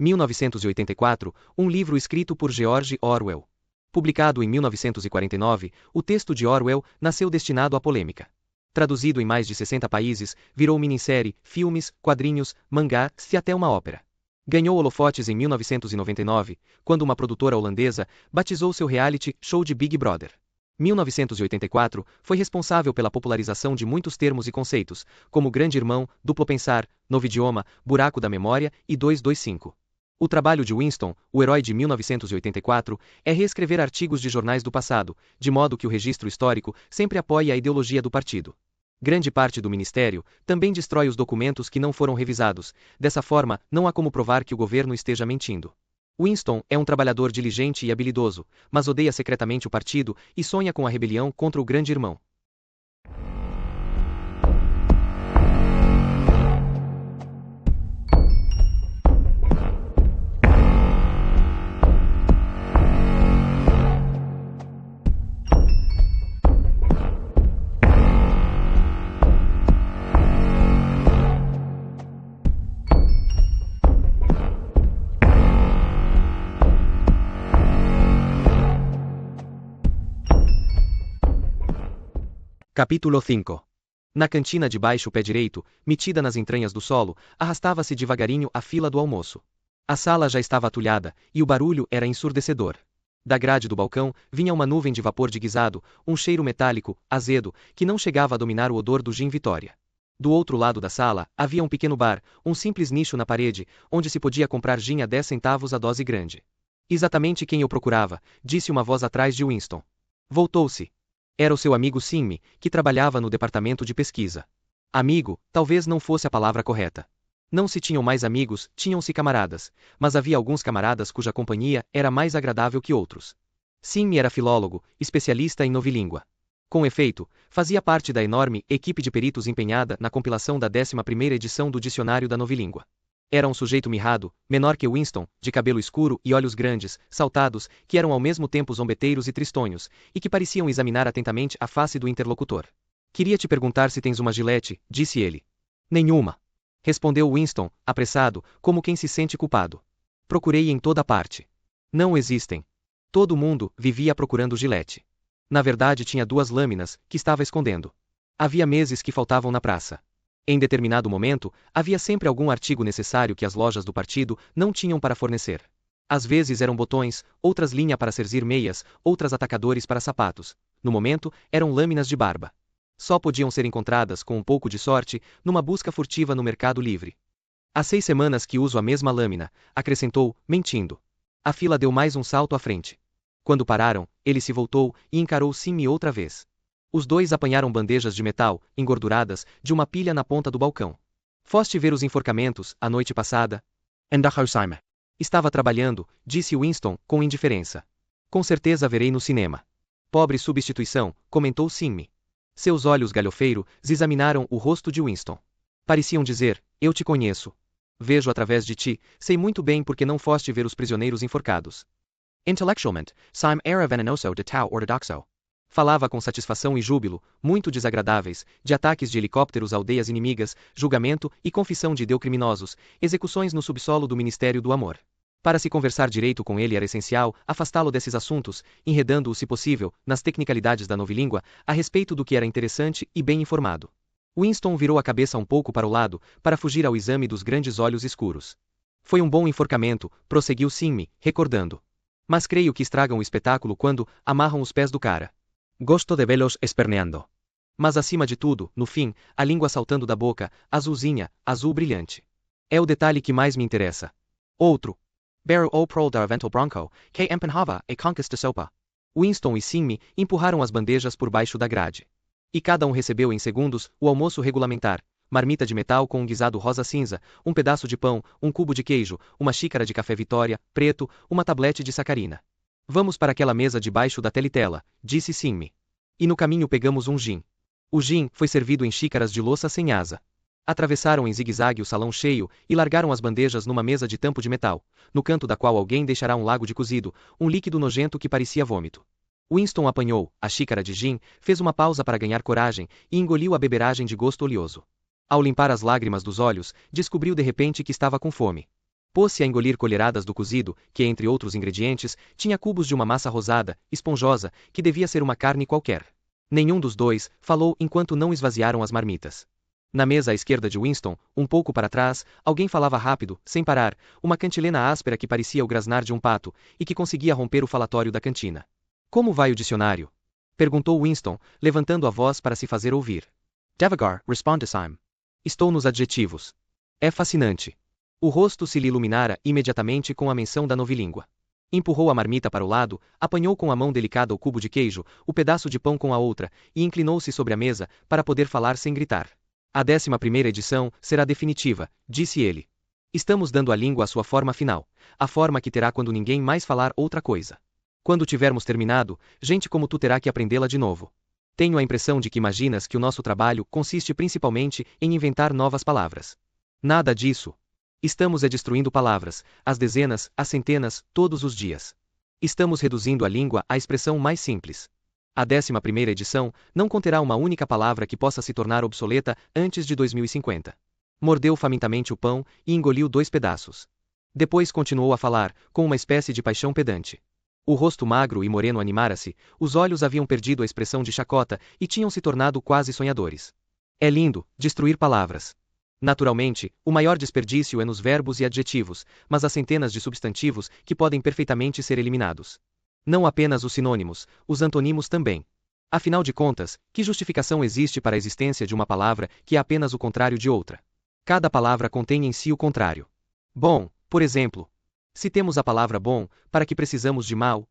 1984, um livro escrito por George Orwell. Publicado em 1949, o texto de Orwell nasceu destinado à polêmica. Traduzido em mais de 60 países, virou minissérie, filmes, quadrinhos, mangá e até uma ópera. Ganhou holofotes em 1999, quando uma produtora holandesa batizou seu reality show de Big Brother. 1984 foi responsável pela popularização de muitos termos e conceitos, como Grande Irmão, Duplo Pensar, Novo Idioma, Buraco da Memória e 225. O trabalho de Winston, o herói de 1984, é reescrever artigos de jornais do passado, de modo que o registro histórico sempre apoie a ideologia do partido. Grande parte do ministério também destrói os documentos que não foram revisados, dessa forma não há como provar que o governo esteja mentindo. Winston é um trabalhador diligente e habilidoso, mas odeia secretamente o partido e sonha com a rebelião contra o Grande Irmão. Capítulo 5. Na cantina de baixo pé direito, metida nas entranhas do solo, arrastava-se devagarinho a fila do almoço. A sala já estava atulhada, e o barulho era ensurdecedor. Da grade do balcão, vinha uma nuvem de vapor de guisado, um cheiro metálico, azedo, que não chegava a dominar o odor do gin Vitória. Do outro lado da sala, havia um pequeno bar, um simples nicho na parede, onde se podia comprar gin a 10 centavos a dose grande. Exatamente quem eu procurava, disse uma voz atrás de Winston. Voltou-se. Era o seu amigo Simmy, que trabalhava no departamento de pesquisa. Amigo, talvez não fosse a palavra correta. Não se tinham mais amigos, tinham-se camaradas, mas havia alguns camaradas cuja companhia era mais agradável que outros. Simmy era filólogo, especialista em novilíngua. Com efeito, fazia parte da enorme equipe de peritos empenhada na compilação da 11ª edição do Dicionário da Novilíngua. Era um sujeito mirrado, menor que Winston, de cabelo escuro e olhos grandes, saltados, que eram ao mesmo tempo zombeteiros e tristonhos, e que pareciam examinar atentamente a face do interlocutor. Queria te perguntar se tens uma gilete, disse ele. Nenhuma. Respondeu Winston, apressado, como quem se sente culpado. Procurei em toda parte. Não existem. Todo mundo vivia procurando gilete. Na verdade tinha 2 lâminas, que estava escondendo. Havia meses que faltavam na praça. Em determinado momento, havia sempre algum artigo necessário que as lojas do partido não tinham para fornecer. Às vezes eram botões, outras linha para cerzir meias, outras atacadores para sapatos. No momento, eram lâminas de barba. Só podiam ser encontradas, com um pouco de sorte, numa busca furtiva no Mercado Livre. Há 6 semanas que uso a mesma lâmina, acrescentou, mentindo. A fila deu mais um salto à frente. Quando pararam, ele se voltou e encarou Simmy outra vez. Os dois apanharam bandejas de metal, engorduradas, de uma pilha na ponta do balcão. Foste ver os enforcamentos, a noite passada? Estava trabalhando, disse Winston, com indiferença. Com certeza verei no cinema. Pobre substituição, comentou Simmy. Seus olhos galhofeiro examinaram o rosto de Winston. Pareciam dizer, eu te conheço. Vejo através de ti, sei muito bem porque não foste ver os prisioneiros enforcados. Intellectualmente, Sim era venenoso de tal ortodoxo. Falava com satisfação e júbilo, muito desagradáveis, de ataques de helicópteros a aldeias inimigas, julgamento e confissão de criminosos, execuções no subsolo do Ministério do Amor. Para se conversar direito com ele era essencial afastá-lo desses assuntos, enredando-o se possível, nas tecnicalidades da novilíngua, a respeito do que era interessante e bem informado. Winston virou a cabeça um pouco para o lado, para fugir ao exame dos grandes olhos escuros. Foi um bom enforcamento, prosseguiu Simmy, recordando. Mas creio que estragam o espetáculo quando amarram os pés do cara. Gosto de vê-los esperneando. Mas acima de tudo, no fim, a língua saltando da boca, azulzinha, azul brilhante. É o detalhe que mais me interessa. Outro. Beru o prol da vento branco, que empenhava e conquista sopa. Winston e Simmy empurraram as bandejas por baixo da grade. E cada um recebeu em segundos o almoço regulamentar, marmita de metal com um guisado rosa-cinza, um pedaço de pão, um cubo de queijo, uma xícara de café Vitória, preto, uma tablete de sacarina. Vamos para aquela mesa debaixo da teletela, disse Simmy. E no caminho pegamos um gin. O gin foi servido em xícaras de louça sem asa. Atravessaram em zigue-zague o salão cheio e largaram as bandejas numa mesa de tampo de metal, no canto da qual alguém deixará um lago de cozido, um líquido nojento que parecia vômito. Winston apanhou a xícara de gin, fez uma pausa para ganhar coragem e engoliu a beberagem de gosto oleoso. Ao limpar as lágrimas dos olhos, descobriu de repente que estava com fome. Pôs-se a engolir colheradas do cozido, que, entre outros ingredientes, tinha cubos de uma massa rosada, esponjosa, que devia ser uma carne qualquer. Nenhum dos dois falou enquanto não esvaziaram as marmitas. Na mesa à esquerda de Winston, um pouco para trás, alguém falava rápido, sem parar, uma cantilena áspera que parecia o grasnar de um pato, e que conseguia romper o falatório da cantina. Como vai o dicionário? Perguntou Winston, levantando a voz para se fazer ouvir. Devagar, respondeu Sam. Estou nos adjetivos. É fascinante. O rosto se lhe iluminara imediatamente com a menção da novilíngua. Empurrou a marmita para o lado, apanhou com a mão delicada o cubo de queijo, o pedaço de pão com a outra, e inclinou-se sobre a mesa, para poder falar sem gritar. A 11ª edição será definitiva, disse ele. Estamos dando à língua a sua forma final, a forma que terá quando ninguém mais falar outra coisa. Quando tivermos terminado, gente como tu terá que aprendê-la de novo. Tenho a impressão de que imaginas que o nosso trabalho consiste principalmente em inventar novas palavras. Nada disso. Estamos destruindo palavras, as dezenas, as centenas, todos os dias. Estamos reduzindo a língua à expressão mais simples. A 11ª edição não conterá uma única palavra que possa se tornar obsoleta antes de 2050. Mordeu famintamente o pão e engoliu 2 pedaços. Depois continuou a falar, com uma espécie de paixão pedante. O rosto magro e moreno animara-se, os olhos haviam perdido a expressão de chacota e tinham se tornado quase sonhadores. É lindo, destruir palavras. Naturalmente, o maior desperdício é nos verbos e adjetivos, mas há centenas de substantivos que podem perfeitamente ser eliminados. Não apenas os sinônimos, os antonímos também. Afinal de contas, que justificação existe para a existência de uma palavra que é apenas o contrário de outra? Cada palavra contém em si o contrário. Bom, por exemplo. Se temos a palavra bom, para que precisamos de mal?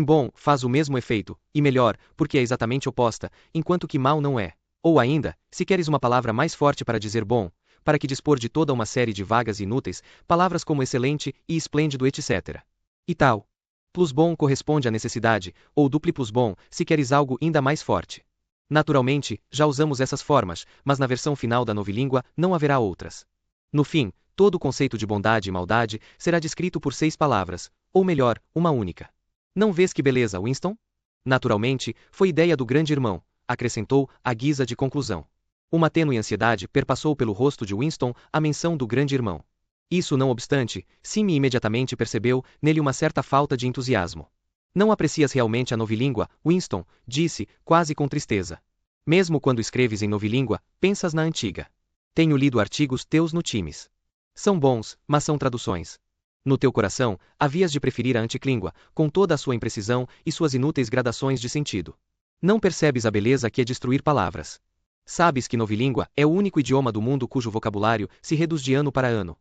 Bom faz o mesmo efeito, e melhor, porque é exatamente oposta, enquanto que mal não é. Ou ainda, se queres uma palavra mais forte para dizer bom, para que dispor de toda uma série de vagas e inúteis, palavras como excelente e esplêndido etc. E tal. Plus bom corresponde à necessidade, ou dupli plus bom, se queres algo ainda mais forte. Naturalmente, já usamos essas formas, mas na versão final da novilíngua não haverá outras. No fim, todo o conceito de bondade e maldade será descrito por 6 palavras, ou melhor, uma única. Não vês que beleza, Winston? Naturalmente, foi ideia do grande irmão, acrescentou, à guisa de conclusão. Uma tênue ansiedade perpassou pelo rosto de Winston a menção do grande irmão. Isso não obstante, Sim imediatamente percebeu nele uma certa falta de entusiasmo. Não aprecias realmente a novilíngua, Winston, disse, quase com tristeza. Mesmo quando escreves em novilíngua, pensas na antiga. Tenho lido artigos teus no Times. São bons, mas são traduções. No teu coração, havias de preferir a anticlíngua, com toda a sua imprecisão e suas inúteis gradações de sentido. Não percebes a beleza que é destruir palavras. Sabes que novilíngua é o único idioma do mundo cujo vocabulário se reduz de ano para ano.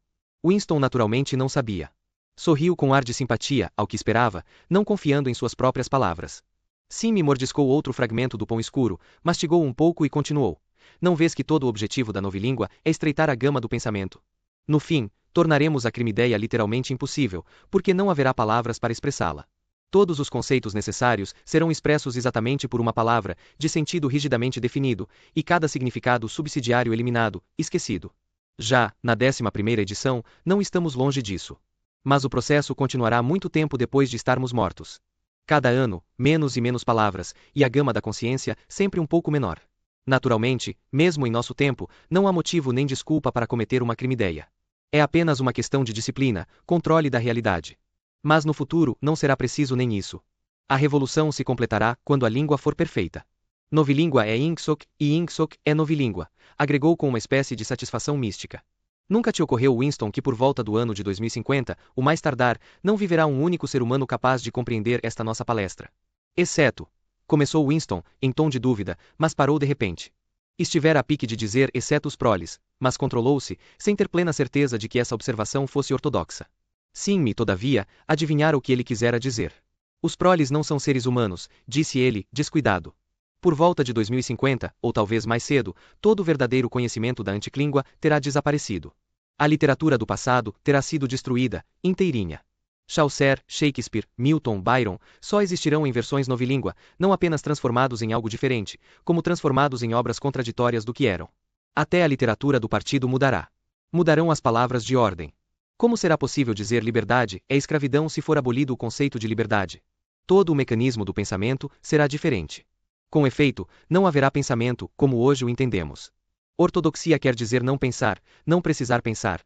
Winston naturalmente não sabia. Sorriu com ar de simpatia, ao que esperava, não confiando em suas próprias palavras. Sim mordiscou outro fragmento do pão escuro, mastigou um pouco e continuou. Não vês que todo o objetivo da novilíngua é estreitar a gama do pensamento? No fim, tornaremos a crimideia literalmente impossível, porque não haverá palavras para expressá-la. Todos os conceitos necessários serão expressos exatamente por uma palavra, de sentido rigidamente definido, e cada significado subsidiário eliminado, esquecido. Já, na 11ª edição, não estamos longe disso. Mas o processo continuará muito tempo depois de estarmos mortos. Cada ano, menos e menos palavras, e a gama da consciência sempre um pouco menor. Naturalmente, mesmo em nosso tempo, não há motivo nem desculpa para cometer uma crimideia. É apenas uma questão de disciplina, controle da realidade. Mas no futuro não será preciso nem isso. A revolução se completará quando a língua for perfeita. Novilíngua é Ingsoc e Ingsoc é novilíngua, agregou com uma espécie de satisfação mística. Nunca te ocorreu, Winston, que por volta do ano de 2050, o mais tardar, não viverá um único ser humano capaz de compreender esta nossa palestra? Exceto. Começou Winston, em tom de dúvida, mas parou de repente. Estivera a pique de dizer exceto os proles, mas controlou-se, sem ter plena certeza de que essa observação fosse ortodoxa. Sim, todavia, adivinhara o que ele quisera dizer. Os proles não são seres humanos, disse ele, descuidado. Por volta de 2050, ou talvez mais cedo, todo o verdadeiro conhecimento da anticlíngua terá desaparecido. A literatura do passado terá sido destruída, inteirinha. Chaucer, Shakespeare, Milton, Byron, só existirão em versões novilíngua, não apenas transformados em algo diferente, como transformados em obras contraditórias do que eram. Até a literatura do partido mudará. Mudarão as palavras de ordem. Como será possível dizer liberdade é escravidão se for abolido o conceito de liberdade? Todo o mecanismo do pensamento será diferente. Com efeito, não haverá pensamento, como hoje o entendemos. Ortodoxia quer dizer não pensar, não precisar pensar.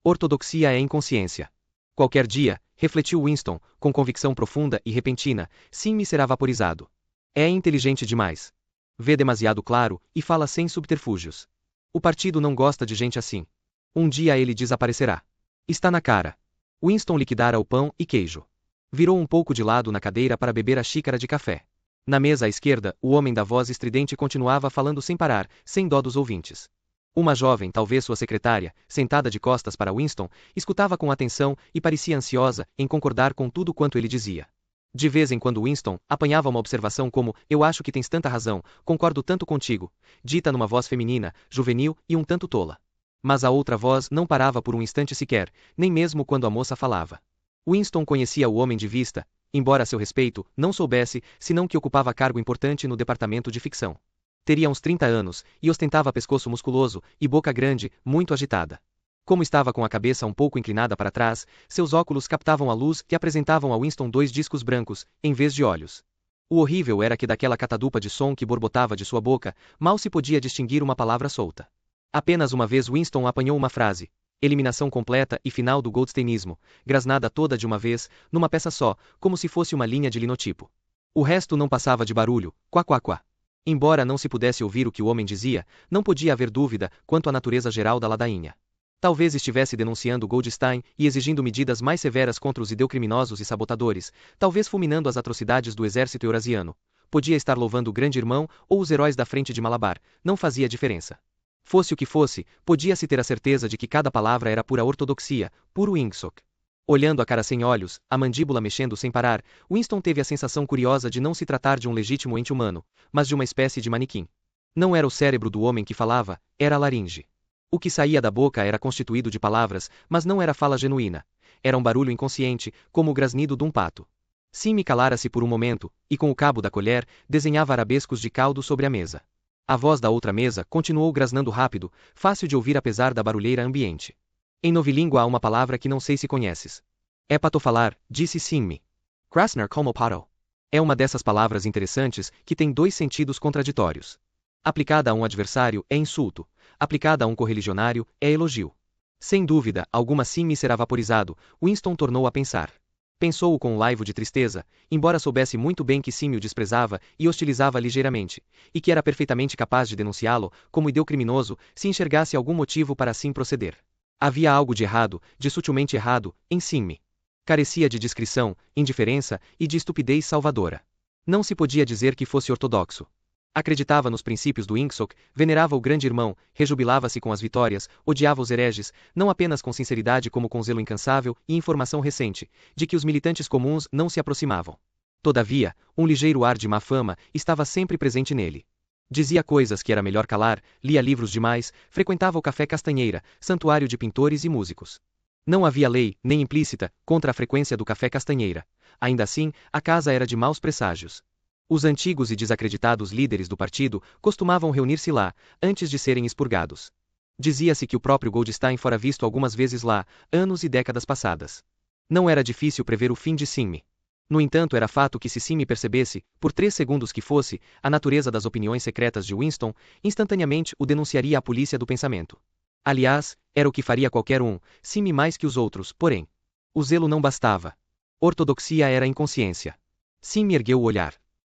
Ortodoxia é inconsciência. Qualquer dia, refletiu Winston, com convicção profunda e repentina, Simmy será vaporizado. É inteligente demais. Vê demasiado claro e fala sem subterfúgios. O partido não gosta de gente assim. Um dia ele desaparecerá. Está na cara. Winston liquidara o pão e queijo. Virou um pouco de lado na cadeira para beber a xícara de café. Na mesa à esquerda, o homem da voz estridente continuava falando sem parar, sem dó dos ouvintes. Uma jovem, talvez sua secretária, sentada de costas para Winston, escutava com atenção e parecia ansiosa em concordar com tudo quanto ele dizia. De vez em quando Winston apanhava uma observação como: "Eu acho que tens tanta razão, concordo tanto contigo", dita numa voz feminina, juvenil e um tanto tola. Mas a outra voz não parava por um instante sequer, nem mesmo quando a moça falava. Winston conhecia o homem de vista, embora a seu respeito, não soubesse, senão que ocupava cargo importante no departamento de ficção. Teria uns 30 anos, e ostentava pescoço musculoso, e boca grande, muito agitada. Como estava com a cabeça um pouco inclinada para trás, seus óculos captavam a luz e apresentavam a Winston 2 discos brancos, em vez de olhos. O horrível era que daquela catadupa de som que borbotava de sua boca, mal se podia distinguir uma palavra solta. Apenas uma vez Winston apanhou uma frase. Eliminação completa e final do Goldsteinismo, grasnada toda de uma vez, numa peça só, como se fosse uma linha de linotipo. O resto não passava de barulho, quá quá quá. Embora não se pudesse ouvir o que o homem dizia, não podia haver dúvida quanto à natureza geral da ladainha. Talvez estivesse denunciando Goldstein e exigindo medidas mais severas contra os ideocriminosos e sabotadores, talvez fulminando as atrocidades do exército eurasiano. Podia estar louvando o grande irmão ou os heróis da frente de Malabar, não fazia diferença. Fosse o que fosse, podia-se ter a certeza de que cada palavra era pura ortodoxia, puro Ingsoc. Olhando a cara sem olhos, a mandíbula mexendo sem parar, Winston teve a sensação curiosa de não se tratar de um legítimo ente humano, mas de uma espécie de manequim. Não era o cérebro do homem que falava, era a laringe. O que saía da boca era constituído de palavras, mas não era fala genuína. Era um barulho inconsciente, como o grasnido de um pato. Simmy calara-se por um momento, e com o cabo da colher, desenhava arabescos de caldo sobre a mesa. A voz da outra mesa continuou grasnando rápido, fácil de ouvir apesar da barulheira ambiente. Em novilíngua há uma palavra que não sei se conheces. É patofalar, disse Simmy. Krasner como pato. É uma dessas palavras interessantes que tem 2 sentidos contraditórios. Aplicada a um adversário, é insulto. Aplicada a um correligionário, é elogio. Sem dúvida, alguma Simmy será vaporizado, Winston tornou a pensar. Pensou-o com um laivo de tristeza, embora soubesse muito bem que Simmy o desprezava e hostilizava ligeiramente, e que era perfeitamente capaz de denunciá-lo como ideocriminoso se enxergasse algum motivo para assim proceder. Havia algo de errado, de sutilmente errado, em Simmy. Carecia de discrição, indiferença e de estupidez salvadora. Não se podia dizer que fosse ortodoxo. Acreditava nos princípios do Ingsoc, venerava o grande irmão, rejubilava-se com as vitórias, odiava os hereges, não apenas com sinceridade como com zelo incansável e informação recente, de que os militantes comuns não se aproximavam. Todavia, um ligeiro ar de má fama estava sempre presente nele. Dizia coisas que era melhor calar, lia livros demais, frequentava o Café Castanheira, santuário de pintores e músicos. Não havia lei, nem implícita, contra a frequência do Café Castanheira. Ainda assim, a casa era de maus presságios. Os antigos e desacreditados líderes do partido costumavam reunir-se lá, antes de serem expurgados. Dizia-se que o próprio Goldstein fora visto algumas vezes lá, anos e décadas passadas. Não era difícil prever o fim de Simmy. No entanto, era fato que se Simmy percebesse, por 3 segundos que fosse, a natureza das opiniões secretas de Winston, instantaneamente o denunciaria à polícia do pensamento. Aliás, era o que faria qualquer um, Simmy mais que os outros, porém. O zelo não bastava. Ortodoxia era inconsciência. Simmy ergueu o olhar.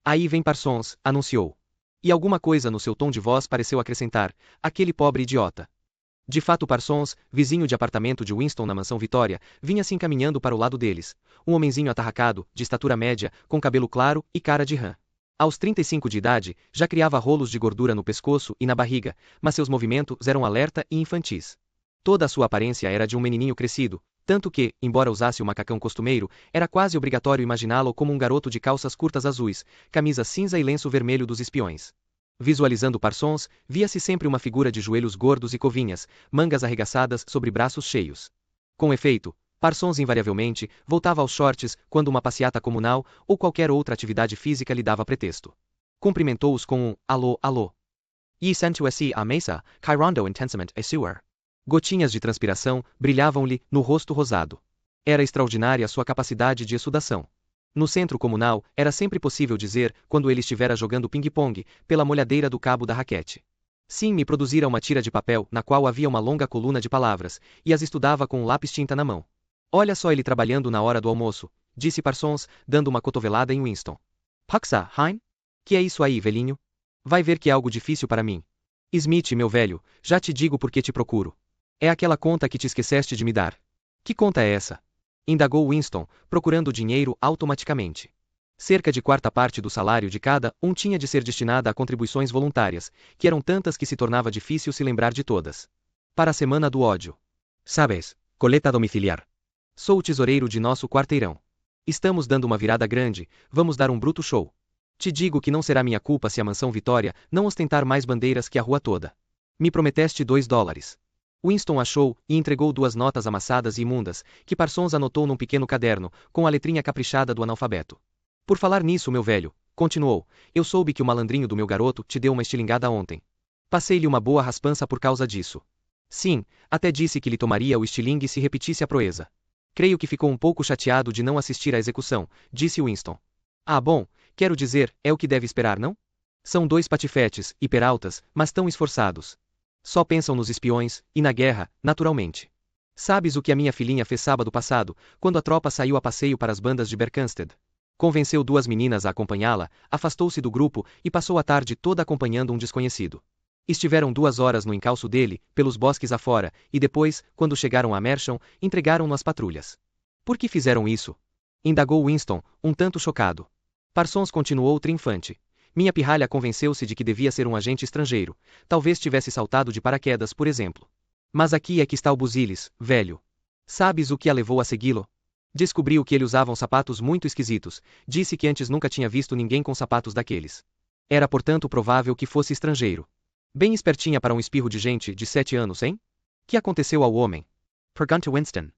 Aí vem Parsons, anunciou. E alguma coisa no seu tom de voz pareceu acrescentar, aquele pobre idiota. De fato Parsons, vizinho de apartamento de Winston na mansão Vitória, vinha se encaminhando para o lado deles. Um homenzinho atarracado, de estatura média, com cabelo claro e cara de rã. Aos 35 de idade, já criava rolos de gordura no pescoço e na barriga, mas seus movimentos eram alerta e infantis. Toda a sua aparência era de um menininho crescido, tanto que, embora usasse o macacão costumeiro, era quase obrigatório imaginá-lo como um garoto de calças curtas azuis, camisa cinza e lenço vermelho dos espiões. Visualizando Parsons, via-se sempre uma figura de joelhos gordos e covinhas, mangas arregaçadas sobre braços cheios. Com efeito, Parsons invariavelmente voltava aos shorts quando uma passeata comunal ou qualquer outra atividade física lhe dava pretexto. Cumprimentou-os com um alô, alô. Yi sentu-se a mesa, cairando intensamente a suar. Gotinhas de transpiração brilhavam-lhe no rosto rosado. Era extraordinária a sua capacidade de exsudação. No centro comunal, era sempre possível dizer quando ele estivera jogando ping-pong, pela molhadeira do cabo da raquete. Sim, me produzira uma tira de papel, na qual havia uma longa coluna de palavras, e as estudava com um lápis tinta na mão. Olha só ele trabalhando na hora do almoço, disse Parsons, dando uma cotovelada em Winston. Paxa, hein? Que é isso aí, velhinho? Vai ver que é algo difícil para mim. Smith, meu velho, já te digo por que te procuro. É aquela conta que te esqueceste de me dar. Que conta é essa? Indagou Winston, procurando o dinheiro automaticamente. Cerca de quarta parte do salário de cada um tinha de ser destinada a contribuições voluntárias, que eram tantas que se tornava difícil se lembrar de todas. Para a semana do ódio. Sabes, coleta domiciliar. Sou o tesoureiro de nosso quarteirão. Estamos dando uma virada grande, vamos dar um bruto show. Te digo que não será minha culpa se a mansão Vitória não ostentar mais bandeiras que a rua toda. Me prometeste $2. Winston achou e entregou 2 notas amassadas e imundas, que Parsons anotou num pequeno caderno, com a letrinha caprichada do analfabeto. Por falar nisso, meu velho, continuou, eu soube que o malandrinho do meu garoto te deu uma estilingada ontem. Passei-lhe uma boa raspança por causa disso. Sim, até disse que lhe tomaria o estilingue se repetisse a proeza. Creio que ficou um pouco chateado de não assistir à execução, disse Winston. Ah, bom, quero dizer, é o que deve esperar, não? São 2 patifetes, hiperaltas, mas tão esforçados. Só pensam nos espiões, e na guerra, naturalmente. Sabes o que a minha filhinha fez sábado passado, quando a tropa saiu a passeio para as bandas de Berkhamsted? Convenceu 2 meninas a acompanhá-la, afastou-se do grupo e passou a tarde toda acompanhando um desconhecido. Estiveram 2 horas no encalço dele, pelos bosques afora, e depois, quando chegaram a Mersham, entregaram-no às patrulhas. Por que fizeram isso? Indagou Winston, um tanto chocado. Parsons continuou triunfante. Minha pirralha convenceu-se de que devia ser um agente estrangeiro, talvez tivesse saltado de paraquedas, por exemplo. Mas aqui é que está o busilis, velho. Sabes o que a levou a segui-lo? Descobriu que ele usava sapatos muito esquisitos, disse que antes nunca tinha visto ninguém com sapatos daqueles. Era portanto provável que fosse estrangeiro. Bem espertinha para um espirro de gente de 7 anos, hein? Que aconteceu ao homem? Perguntou Winston.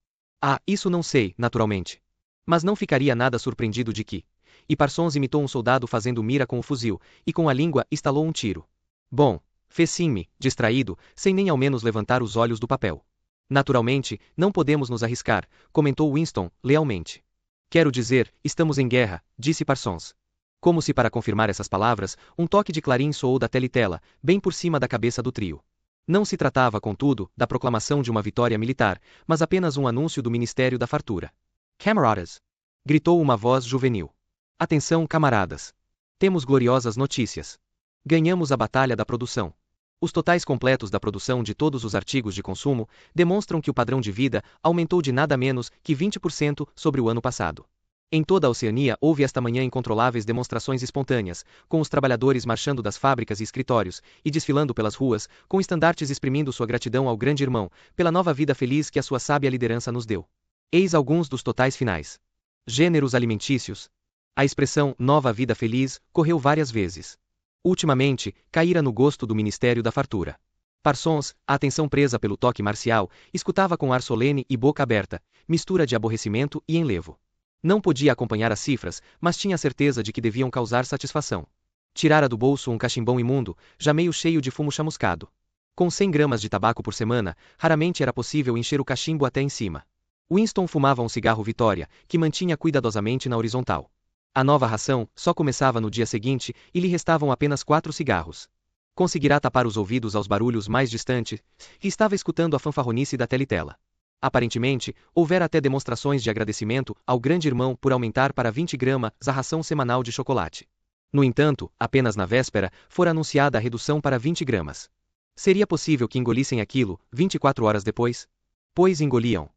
Ah, isso não sei, naturalmente. Mas não ficaria nada surpreendido de que. E Parsons imitou um soldado fazendo mira com o fuzil, e com a língua estalou um tiro. Bom, fez sim-me, distraído, sem nem ao menos levantar os olhos do papel. Naturalmente, não podemos nos arriscar, comentou Winston, lealmente. Quero dizer, estamos em guerra, disse Parsons. Como se para confirmar essas palavras, um toque de clarim soou da teletela, bem por cima da cabeça do trio. Não se tratava, contudo, da proclamação de uma vitória militar, mas apenas um anúncio do Ministério da Fartura. Camaradas! Gritou uma voz juvenil. Atenção, camaradas! Temos gloriosas notícias. Ganhamos a batalha da produção. Os totais completos da produção de todos os artigos de consumo demonstram que o padrão de vida aumentou de nada menos que 20% sobre o ano passado. Em toda a Oceania houve esta manhã incontroláveis demonstrações espontâneas, com os trabalhadores marchando das fábricas e escritórios, e desfilando pelas ruas, com estandartes exprimindo sua gratidão ao grande irmão, pela nova vida feliz que a sua sábia liderança nos deu. Eis alguns dos totais finais. Gêneros alimentícios. A expressão nova vida feliz correu várias vezes. Ultimamente, caíra no gosto do Ministério da Fartura. Parsons, a atenção presa pelo toque marcial, escutava com ar solene e boca aberta, mistura de aborrecimento e enlevo. Não podia acompanhar as cifras, mas tinha certeza de que deviam causar satisfação. Tirara do bolso um cachimbão imundo, já meio cheio de fumo chamuscado. Com 100 gramas de tabaco por semana, raramente era possível encher o cachimbo até em cima. Winston fumava um cigarro Vitória, que mantinha cuidadosamente na horizontal. A nova ração só começava no dia seguinte e lhe restavam apenas 4 cigarros. Conseguirá tapar os ouvidos aos barulhos mais distantes, e estava escutando a fanfarronice da teletela. Aparentemente, houvera até demonstrações de agradecimento ao grande irmão por aumentar para 20 gramas a ração semanal de chocolate. No entanto, apenas na véspera, fora anunciada a redução para 20 gramas. Seria possível que engolissem aquilo 24 horas depois? Pois engoliam.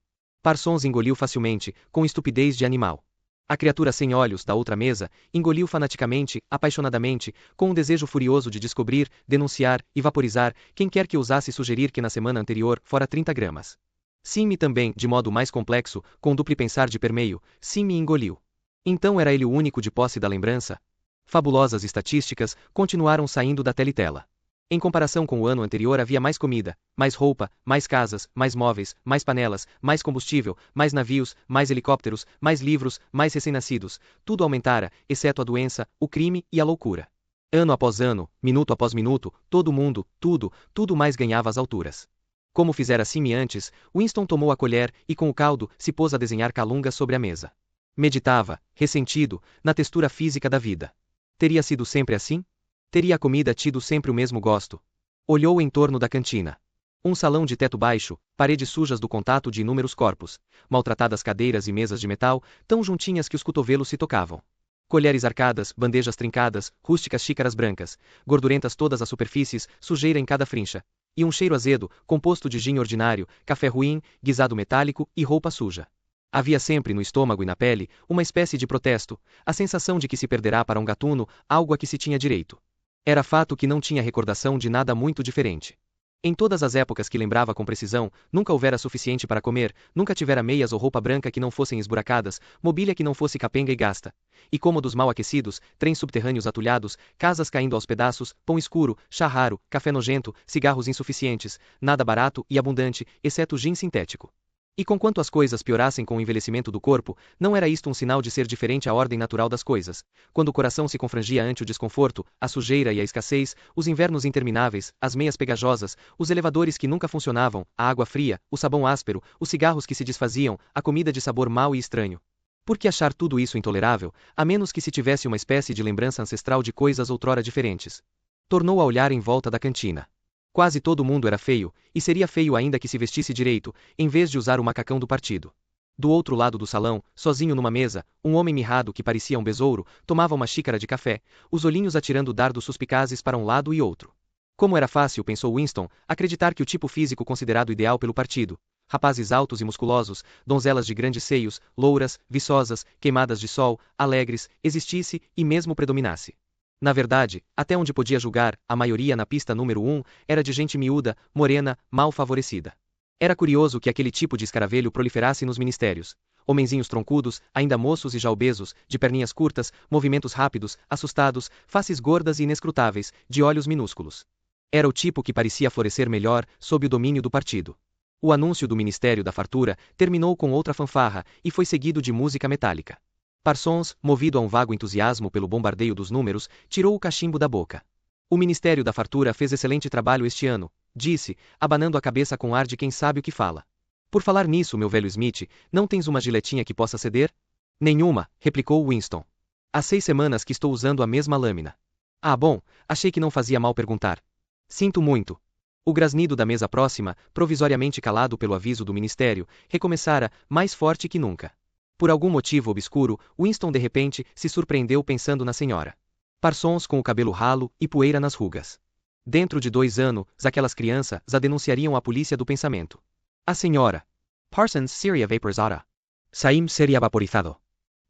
Parsons engoliu facilmente, com estupidez de animal. A criatura sem olhos da outra mesa engoliu fanaticamente, apaixonadamente, com um desejo furioso de descobrir, denunciar e vaporizar quem quer que ousasse sugerir que na semana anterior fora 30 gramas. Sim-me também, de modo mais complexo, com duplo pensar de permeio, sim-me engoliu. Então era ele o único de posse da lembrança? Fabulosas estatísticas continuaram saindo da teletela. Em comparação com o ano anterior havia mais comida, mais roupa, mais casas, mais móveis, mais panelas, mais combustível, mais navios, mais helicópteros, mais livros, mais recém-nascidos, tudo aumentara, exceto a doença, o crime e a loucura. Ano após ano, minuto após minuto, todo mundo, tudo mais ganhava as alturas. Como fizera Sime antes, Winston tomou a colher e com o caldo se pôs a desenhar calungas sobre a mesa. Meditava, ressentido, na textura física da vida. Teria sido sempre assim? Teria a comida tido sempre o mesmo gosto? Olhou em torno da cantina. Um salão de teto baixo, paredes sujas do contato de inúmeros corpos, maltratadas cadeiras e mesas de metal, tão juntinhas que os cotovelos se tocavam. Colheres arcadas, bandejas trincadas, rústicas xícaras brancas, gordurentas todas as superfícies, sujeira em cada frincha. E um cheiro azedo, composto de gin ordinário, café ruim, guisado metálico e roupa suja. Havia sempre no estômago e na pele uma espécie de protesto, a sensação de que se perderá para um gatuno algo a que se tinha direito. Era fato que não tinha recordação de nada muito diferente. Em todas as épocas que lembrava com precisão, nunca houvera suficiente para comer, nunca tivera meias ou roupa branca que não fossem esburacadas, mobília que não fosse capenga e gasta. E cômodos mal aquecidos, trens subterrâneos atulhados, casas caindo aos pedaços, pão escuro, chá raro, café nojento, cigarros insuficientes, nada barato e abundante, exceto gin sintético. E conquanto as coisas piorassem com o envelhecimento do corpo, não era isto um sinal de ser diferente à ordem natural das coisas. Quando o coração se confrangia ante o desconforto, a sujeira e a escassez, os invernos intermináveis, as meias pegajosas, os elevadores que nunca funcionavam, a água fria, o sabão áspero, os cigarros que se desfaziam, a comida de sabor mau e estranho. Por que achar tudo isso intolerável, a menos que se tivesse uma espécie de lembrança ancestral de coisas outrora diferentes? Tornou a olhar em volta da cantina. Quase todo mundo era feio, e seria feio ainda que se vestisse direito, em vez de usar o macacão do partido. Do outro lado do salão, sozinho numa mesa, um homem mirrado que parecia um besouro, tomava uma xícara de café, os olhinhos atirando dardos suspicazes para um lado e outro. Como era fácil, pensou Winston, acreditar que o tipo físico considerado ideal pelo partido, rapazes altos e musculosos, donzelas de grandes seios, louras, viçosas, queimadas de sol, alegres, existisse e mesmo predominasse. Na verdade, até onde podia julgar, a maioria na pista número 1 era de gente miúda, morena, mal favorecida. Era curioso que aquele tipo de escaravelho proliferasse nos ministérios. Homenzinhos troncudos, ainda moços e já obesos, de perninhas curtas, movimentos rápidos, assustados, faces gordas e inescrutáveis, de olhos minúsculos. Era o tipo que parecia florescer melhor, sob o domínio do partido. O anúncio do Ministério da Fartura terminou com outra fanfarra e foi seguido de música metálica. Parsons, movido a um vago entusiasmo pelo bombardeio dos números, tirou o cachimbo da boca. O Ministério da Fartura fez excelente trabalho este ano, disse, abanando a cabeça com ar de quem sabe o que fala. Por falar nisso, meu velho Smith, não tens uma giletinha que possa ceder? Nenhuma, replicou Winston. Há 6 semanas que estou usando a mesma lâmina. Ah, bom, achei que não fazia mal perguntar. Sinto muito. O grasnido da mesa próxima, provisoriamente calado pelo aviso do Ministério, recomeçara, mais forte que nunca. Por algum motivo obscuro, Winston de repente se surpreendeu pensando na senhora Parsons com o cabelo ralo e poeira nas rugas. Dentro de 2 anos, aquelas crianças a denunciariam à polícia do pensamento. A senhora Parsons seria vaporizada. Saim seria vaporizado.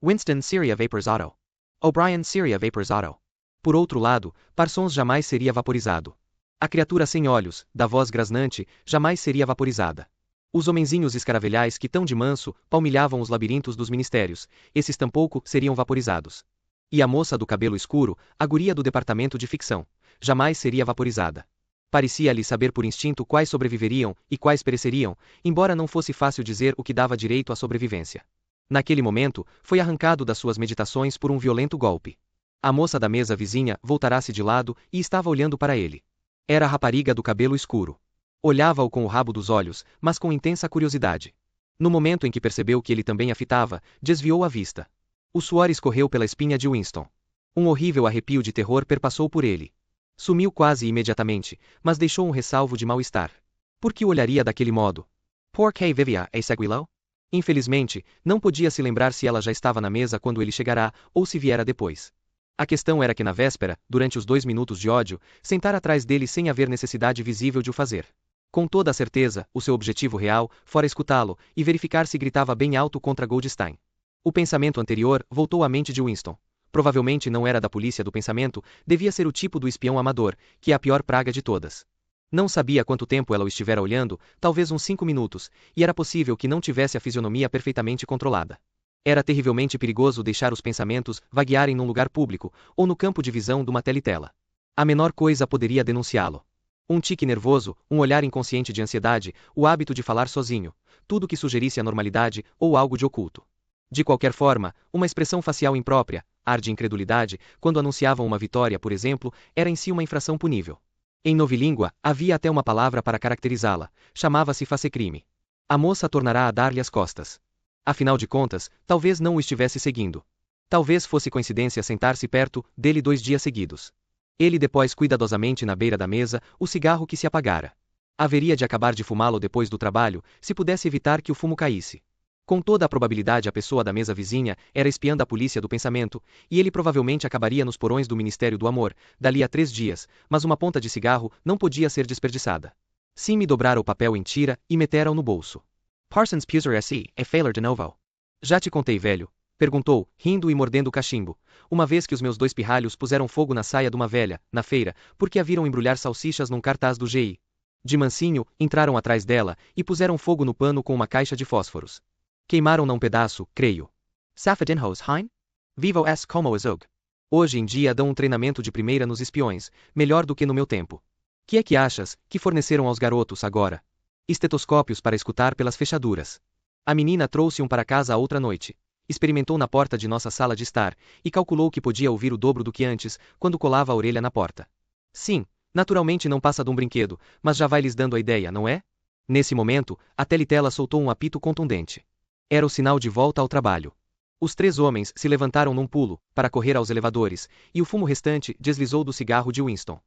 Winston seria vaporizado. O'Brien seria vaporizado. Por outro lado, Parsons jamais seria vaporizado. A criatura sem olhos, da voz grasnante, jamais seria vaporizada. Os homenzinhos escaravelhais que tão de manso palmilhavam os labirintos dos ministérios, esses tampouco seriam vaporizados. E a moça do cabelo escuro, a guria do departamento de ficção, jamais seria vaporizada. Parecia-lhe saber por instinto quais sobreviveriam e quais pereceriam, embora não fosse fácil dizer o que dava direito à sobrevivência. Naquele momento, foi arrancado das suas meditações por um violento golpe. A moça da mesa vizinha voltara-se de lado e estava olhando para ele. Era a rapariga do cabelo escuro. Olhava-o com o rabo dos olhos, mas com intensa curiosidade. No momento em que percebeu que ele também a fitava, desviou a vista. O suor escorreu pela espinha de Winston. Um horrível arrepio de terror perpassou por ele. Sumiu quase imediatamente, mas deixou um ressalvo de mal-estar. Por que o olharia daquele modo? Por que vivia a seguilo? Infelizmente, não podia se lembrar se ela já estava na mesa quando ele chegará, ou se viera depois. A questão era que na véspera, durante os 2 minutos de ódio, sentara atrás dele sem haver necessidade visível de o fazer. Com toda a certeza, o seu objetivo real fora escutá-lo e verificar se gritava bem alto contra Goldstein. O pensamento anterior voltou à mente de Winston. Provavelmente não era da polícia do pensamento, devia ser o tipo do espião amador, que é a pior praga de todas. Não sabia quanto tempo ela o estivera olhando, talvez uns 5 minutos, e era possível que não tivesse a fisionomia perfeitamente controlada. Era terrivelmente perigoso deixar os pensamentos vaguearem num lugar público, ou no campo de visão de uma teletela. A menor coisa poderia denunciá-lo. Um tique nervoso, um olhar inconsciente de ansiedade, o hábito de falar sozinho, tudo que sugerisse anormalidade ou algo de oculto. De qualquer forma, uma expressão facial imprópria, ar de incredulidade, quando anunciavam uma vitória, por exemplo, era em si uma infração punível. Em novilíngua, havia até uma palavra para caracterizá-la, chamava-se face-crime. A moça tornará a dar-lhe as costas. Afinal de contas, talvez não o estivesse seguindo. Talvez fosse coincidência sentar-se perto dele 2 dias seguidos. Ele depôs cuidadosamente na beira da mesa o cigarro que se apagara. Haveria de acabar de fumá-lo depois do trabalho, se pudesse evitar que o fumo caísse. Com toda a probabilidade a pessoa da mesa vizinha era espiã da polícia do pensamento, e ele provavelmente acabaria nos porões do Ministério do Amor, dali a 3 dias, mas uma ponta de cigarro não podia ser desperdiçada. Sim, dobrara o papel em tira e metera-o no bolso. Parsons Puser S.E. é failure de novo. Já te contei, velho? Perguntou, rindo e mordendo o cachimbo. Uma vez que os meus 2 pirralhos puseram fogo na saia de uma velha, na feira, porque a viram embrulhar salsichas num cartaz do GI. De mansinho, entraram atrás dela, e puseram fogo no pano com uma caixa de fósforos. Queimaram-na um pedaço, creio. Safadinhos hein? Vivo s como azug. Hoje em dia dão um treinamento de primeira nos espiões, melhor do que no meu tempo. Que é que achas, que forneceram aos garotos agora? Estetoscópios para escutar pelas fechaduras. A menina trouxe um para casa a outra noite. Experimentou na porta de nossa sala de estar, e calculou que podia ouvir o dobro do que antes, quando colava a orelha na porta. Sim, naturalmente não passa de um brinquedo, mas já vai lhes dando a ideia, não é? Nesse momento, a Telitela soltou um apito contundente. Era o sinal de volta ao trabalho. Os 3 homens se levantaram num pulo, para correr aos elevadores, e o fumo restante deslizou do cigarro de Winston.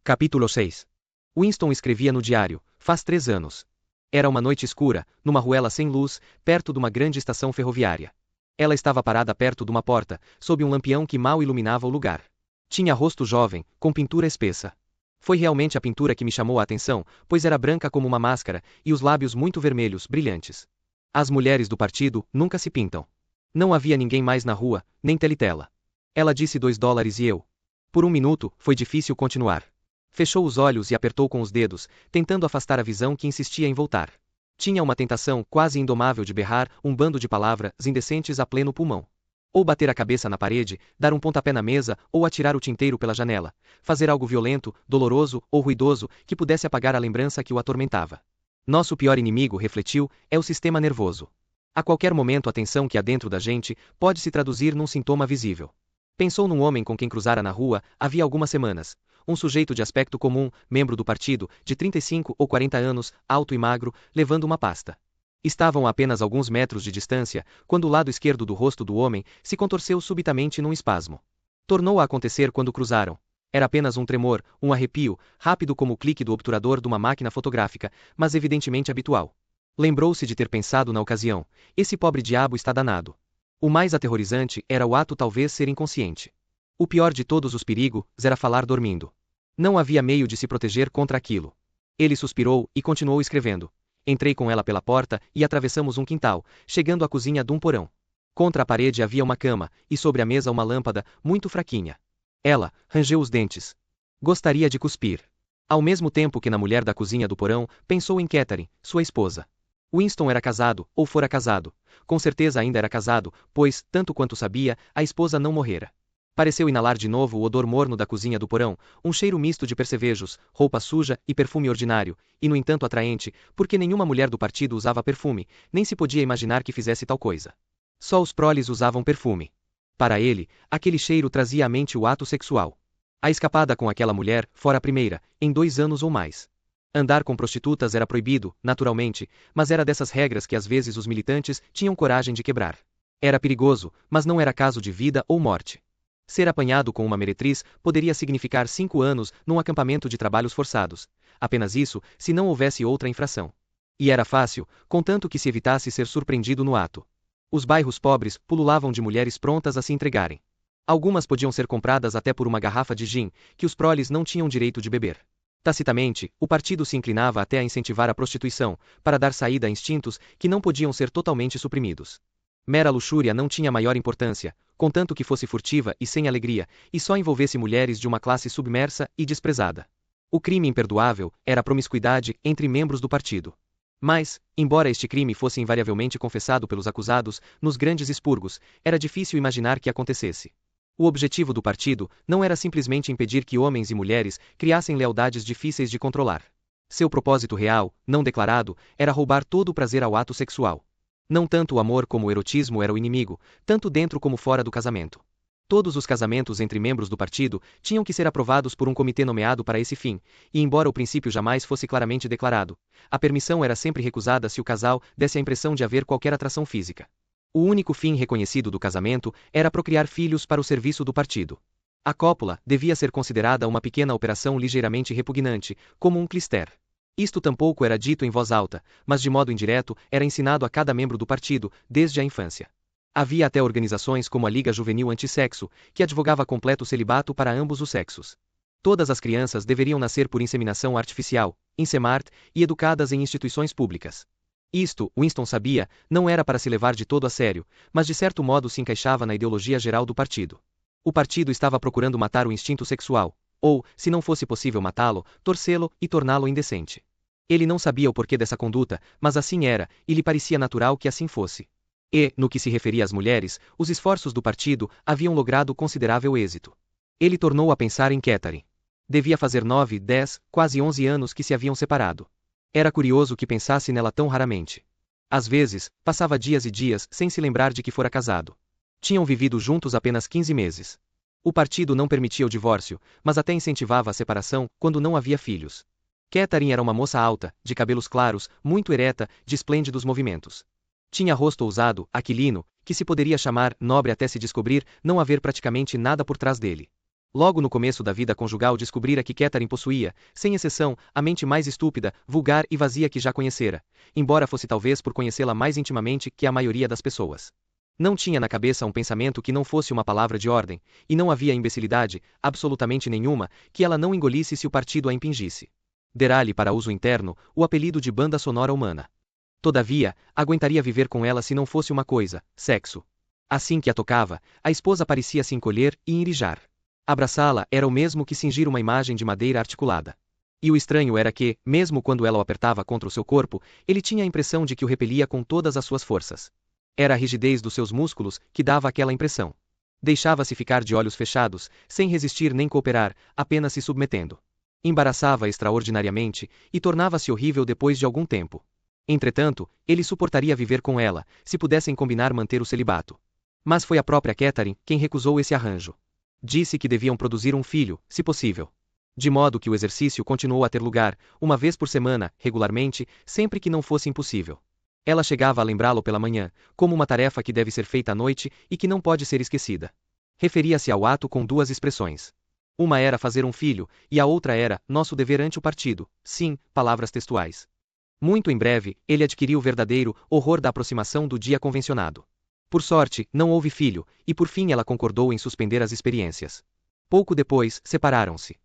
Capítulo 6. Winston escrevia no diário, faz 3 anos. Era uma noite escura, numa ruela sem luz, perto de uma grande estação ferroviária. Ela estava parada perto de uma porta, sob um lampião que mal iluminava o lugar. Tinha rosto jovem, com pintura espessa. Foi realmente a pintura que me chamou a atenção, pois era branca como uma máscara, e os lábios muito vermelhos, brilhantes. As mulheres do partido nunca se pintam. Não havia ninguém mais na rua, nem Telitela. Ela disse $2 e eu. Por um minuto, foi difícil continuar. Fechou os olhos e apertou com os dedos, tentando afastar a visão que insistia em voltar. Tinha uma tentação quase indomável de berrar um bando de palavras indecentes a pleno pulmão. Ou bater a cabeça na parede, dar um pontapé na mesa, ou atirar o tinteiro pela janela. Fazer algo violento, doloroso ou ruidoso que pudesse apagar a lembrança que o atormentava. Nosso pior inimigo, refletiu, é o sistema nervoso. A qualquer momento a tensão que há dentro da gente pode se traduzir num sintoma visível. Pensou num homem com quem cruzara na rua havia algumas semanas. Um sujeito de aspecto comum, membro do partido, de 35 ou 40 anos, alto e magro, levando uma pasta. Estavam a apenas alguns metros de distância, quando o lado esquerdo do rosto do homem se contorceu subitamente num espasmo. Tornou a acontecer quando cruzaram. Era apenas um tremor, um arrepio, rápido como o clique do obturador de uma máquina fotográfica, mas evidentemente habitual. Lembrou-se de ter pensado na ocasião, esse pobre diabo está danado. O mais aterrorizante era o ato talvez ser inconsciente. O pior de todos os perigos era falar dormindo. Não havia meio de se proteger contra aquilo. Ele suspirou e continuou escrevendo. Entrei com ela pela porta e atravessamos um quintal, chegando à cozinha de um porão. Contra a parede havia uma cama, e sobre a mesa uma lâmpada, muito fraquinha. Ela rangeu os dentes. Gostaria de cuspir. Ao mesmo tempo que na mulher da cozinha do porão, pensou em Catherine, sua esposa. Winston era casado, ou fora casado. Com certeza ainda era casado, pois, tanto quanto sabia, a esposa não morrera. Pareceu inalar de novo o odor morno da cozinha do porão, um cheiro misto de percevejos, roupa suja e perfume ordinário, e no entanto atraente, porque nenhuma mulher do partido usava perfume, nem se podia imaginar que fizesse tal coisa. Só os proles usavam perfume. Para ele, aquele cheiro trazia à mente o ato sexual. A escapada com aquela mulher fora a primeira, em 2 anos ou mais. Andar com prostitutas era proibido, naturalmente, mas era dessas regras que às vezes os militantes tinham coragem de quebrar. Era perigoso, mas não era caso de vida ou morte. Ser apanhado com uma meretriz poderia significar 5 anos num acampamento de trabalhos forçados. Apenas isso, se não houvesse outra infração. E era fácil, contanto que se evitasse ser surpreendido no ato. Os bairros pobres pululavam de mulheres prontas a se entregarem. Algumas podiam ser compradas até por uma garrafa de gin, que os proles não tinham direito de beber. Tacitamente, o partido se inclinava até a incentivar a prostituição, para dar saída a instintos que não podiam ser totalmente suprimidos. Mera luxúria não tinha maior importância, contanto que fosse furtiva e sem alegria, e só envolvesse mulheres de uma classe submersa e desprezada. O crime imperdoável era a promiscuidade entre membros do partido. Mas, embora este crime fosse invariavelmente confessado pelos acusados, nos grandes expurgos, era difícil imaginar que acontecesse. O objetivo do partido não era simplesmente impedir que homens e mulheres criassem lealdades difíceis de controlar. Seu propósito real, não declarado, era roubar todo o prazer ao ato sexual. Não tanto o amor como o erotismo era o inimigo, tanto dentro como fora do casamento. Todos os casamentos entre membros do partido tinham que ser aprovados por um comitê nomeado para esse fim, e embora o princípio jamais fosse claramente declarado, a permissão era sempre recusada se o casal desse a impressão de haver qualquer atração física. O único fim reconhecido do casamento era procriar filhos para o serviço do partido. A cópula devia ser considerada uma pequena operação ligeiramente repugnante, como um clister. Isto tampouco era dito em voz alta, mas de modo indireto era ensinado a cada membro do partido, desde a infância. Havia até organizações como a Liga Juvenil Antissexo, que advogava completo celibato para ambos os sexos. Todas as crianças deveriam nascer por inseminação artificial, Insemart, e educadas em instituições públicas. Isto, Winston sabia, não era para se levar de todo a sério, mas de certo modo se encaixava na ideologia geral do partido. O partido estava procurando matar o instinto sexual, ou, se não fosse possível matá-lo, torcê-lo e torná-lo indecente. Ele não sabia o porquê dessa conduta, mas assim era, e lhe parecia natural que assim fosse. E, no que se referia às mulheres, os esforços do partido haviam logrado considerável êxito. Ele tornou a pensar em Catherine. Devia fazer 9, 10, quase 11 anos que se haviam separado. Era curioso que pensasse nela tão raramente. Às vezes, passava dias e dias sem se lembrar de que fora casado. Tinham vivido juntos apenas 15 meses. O partido não permitia o divórcio, mas até incentivava a separação quando não havia filhos. Catherine era uma moça alta, de cabelos claros, muito ereta, de esplêndidos movimentos. Tinha rosto ousado, aquilino, que se poderia chamar nobre até se descobrir não haver praticamente nada por trás dele. Logo no começo da vida conjugal descobrira que Catherine possuía, sem exceção, a mente mais estúpida, vulgar e vazia que já conhecera, embora fosse talvez por conhecê-la mais intimamente que a maioria das pessoas. Não tinha na cabeça um pensamento que não fosse uma palavra de ordem, e não havia imbecilidade, absolutamente nenhuma, que ela não engolisse se o partido a impingisse. Dera-lhe para uso interno o apelido de banda sonora humana. Todavia, aguentaria viver com ela se não fosse uma coisa, sexo. Assim que a tocava, a esposa parecia se encolher e enrijar. Abraçá-la era o mesmo que cingir uma imagem de madeira articulada. E o estranho era que, mesmo quando ela o apertava contra o seu corpo, ele tinha a impressão de que o repelia com todas as suas forças. Era a rigidez dos seus músculos que dava aquela impressão. Deixava-se ficar de olhos fechados, sem resistir nem cooperar, apenas se submetendo. Embaraçava extraordinariamente, e tornava-se horrível depois de algum tempo. Entretanto, ele suportaria viver com ela, se pudessem combinar manter o celibato. Mas foi a própria Catherine quem recusou esse arranjo. Disse que deviam produzir um filho, se possível. De modo que o exercício continuou a ter lugar, uma vez por semana, regularmente, sempre que não fosse impossível. Ela chegava a lembrá-lo pela manhã, como uma tarefa que deve ser feita à noite e que não pode ser esquecida. Referia-se ao ato com duas expressões. Uma era fazer um filho, e a outra era nosso dever ante o partido, sim, palavras textuais. Muito em breve, ele adquiriu o verdadeiro horror da aproximação do dia convencionado. Por sorte, não houve filho, e por fim ela concordou em suspender as experiências. Pouco depois, separaram-se.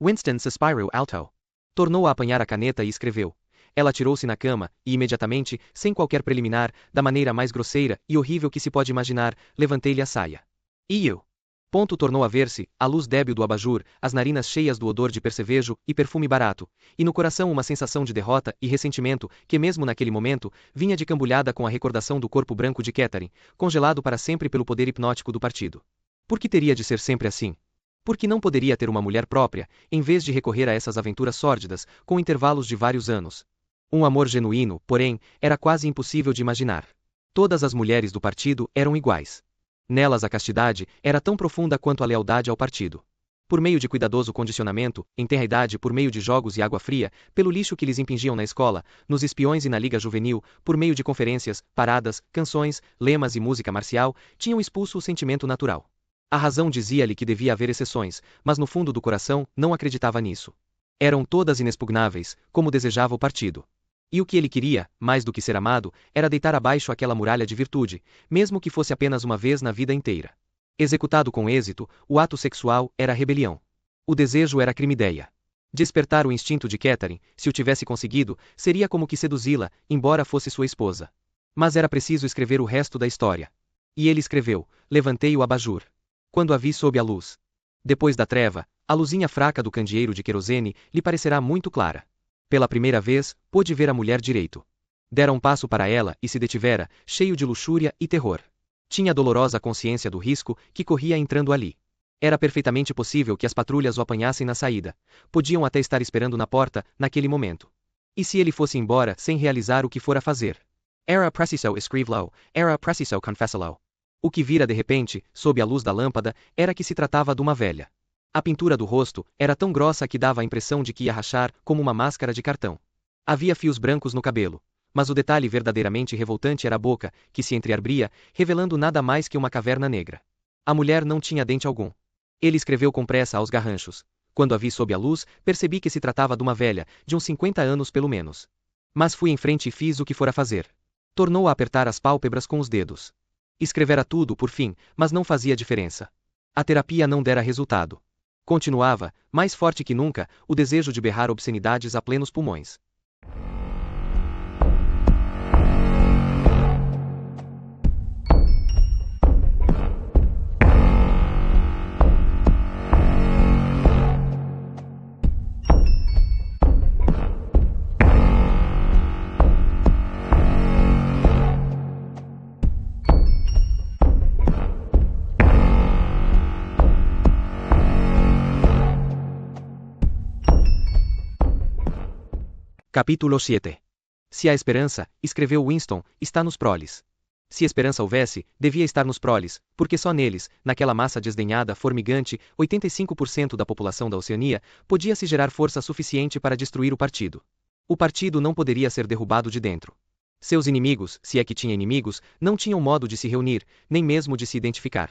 Winston suspirou alto. Tornou a apanhar a caneta e escreveu. Ela tirou-se na cama, e imediatamente, sem qualquer preliminar, da maneira mais grosseira e horrível que se pode imaginar, levantei-lhe a saia. E eu? Ponto tornou a ver-se, a luz débil do abajur, as narinas cheias do odor de percevejo e perfume barato, e no coração uma sensação de derrota e ressentimento, que mesmo naquele momento, vinha de cambulhada com a recordação do corpo branco de Catherine, congelado para sempre pelo poder hipnótico do partido. Por que teria de ser sempre assim? Por que não poderia ter uma mulher própria, em vez de recorrer a essas aventuras sórdidas, com intervalos de vários anos? Um amor genuíno, porém, era quase impossível de imaginar. Todas as mulheres do partido eram iguais. Nelas a castidade era tão profunda quanto a lealdade ao partido. Por meio de cuidadoso condicionamento, em tenra idade por meio de jogos e água fria, pelo lixo que lhes impingiam na escola, nos espiões e na liga juvenil, por meio de conferências, paradas, canções, lemas e música marcial, tinham expulso o sentimento natural. A razão dizia-lhe que devia haver exceções, mas no fundo do coração não acreditava nisso. Eram todas inexpugnáveis, como desejava o partido. E o que ele queria, mais do que ser amado, era deitar abaixo aquela muralha de virtude, mesmo que fosse apenas uma vez na vida inteira. Executado com êxito, o ato sexual era rebelião. O desejo era crime-ideia. Despertar o instinto de Catherine, se o tivesse conseguido, seria como que seduzi-la, embora fosse sua esposa. Mas era preciso escrever o resto da história. E ele escreveu, levantei o abajur. Quando a vi sob a luz. Depois da treva, a luzinha fraca do candeeiro de querosene lhe parecerá muito clara. Pela primeira vez, pôde ver a mulher direito. Dera um passo para ela e se detivera, cheio de luxúria e terror. Tinha dolorosa consciência do risco que corria entrando ali. Era perfeitamente possível que as patrulhas o apanhassem na saída. Podiam até estar esperando na porta, naquele momento. E se ele fosse embora sem realizar o que fora fazer? Era preciso escrever-lo, era preciso confessá-lo. O que vira de repente, sob a luz da lâmpada, era que se tratava de uma velha. A pintura do rosto era tão grossa que dava a impressão de que ia rachar como uma máscara de cartão. Havia fios brancos no cabelo. Mas o detalhe verdadeiramente revoltante era a boca, que se entreabria, revelando nada mais que uma caverna negra. A mulher não tinha dente algum. Ele escreveu com pressa aos garranchos. Quando a vi sob a luz, percebi que se tratava de uma velha, de uns 50 anos pelo menos. Mas fui em frente e fiz o que fora fazer. Tornou a apertar as pálpebras com os dedos. Escrevera tudo, por fim, mas não fazia diferença. A terapia não dera resultado. Continuava, mais forte que nunca, o desejo de berrar obscenidades a plenos pulmões. Capítulo 7. Se há esperança, escreveu Winston, está nos proles. Se esperança houvesse, devia estar nos proles, porque só neles, naquela massa desdenhada, formigante, 85% da população da Oceania, podia-se gerar força suficiente para destruir o partido. O partido não poderia ser derrubado de dentro. Seus inimigos, se é que tinha inimigos, não tinham modo de se reunir, nem mesmo de se identificar.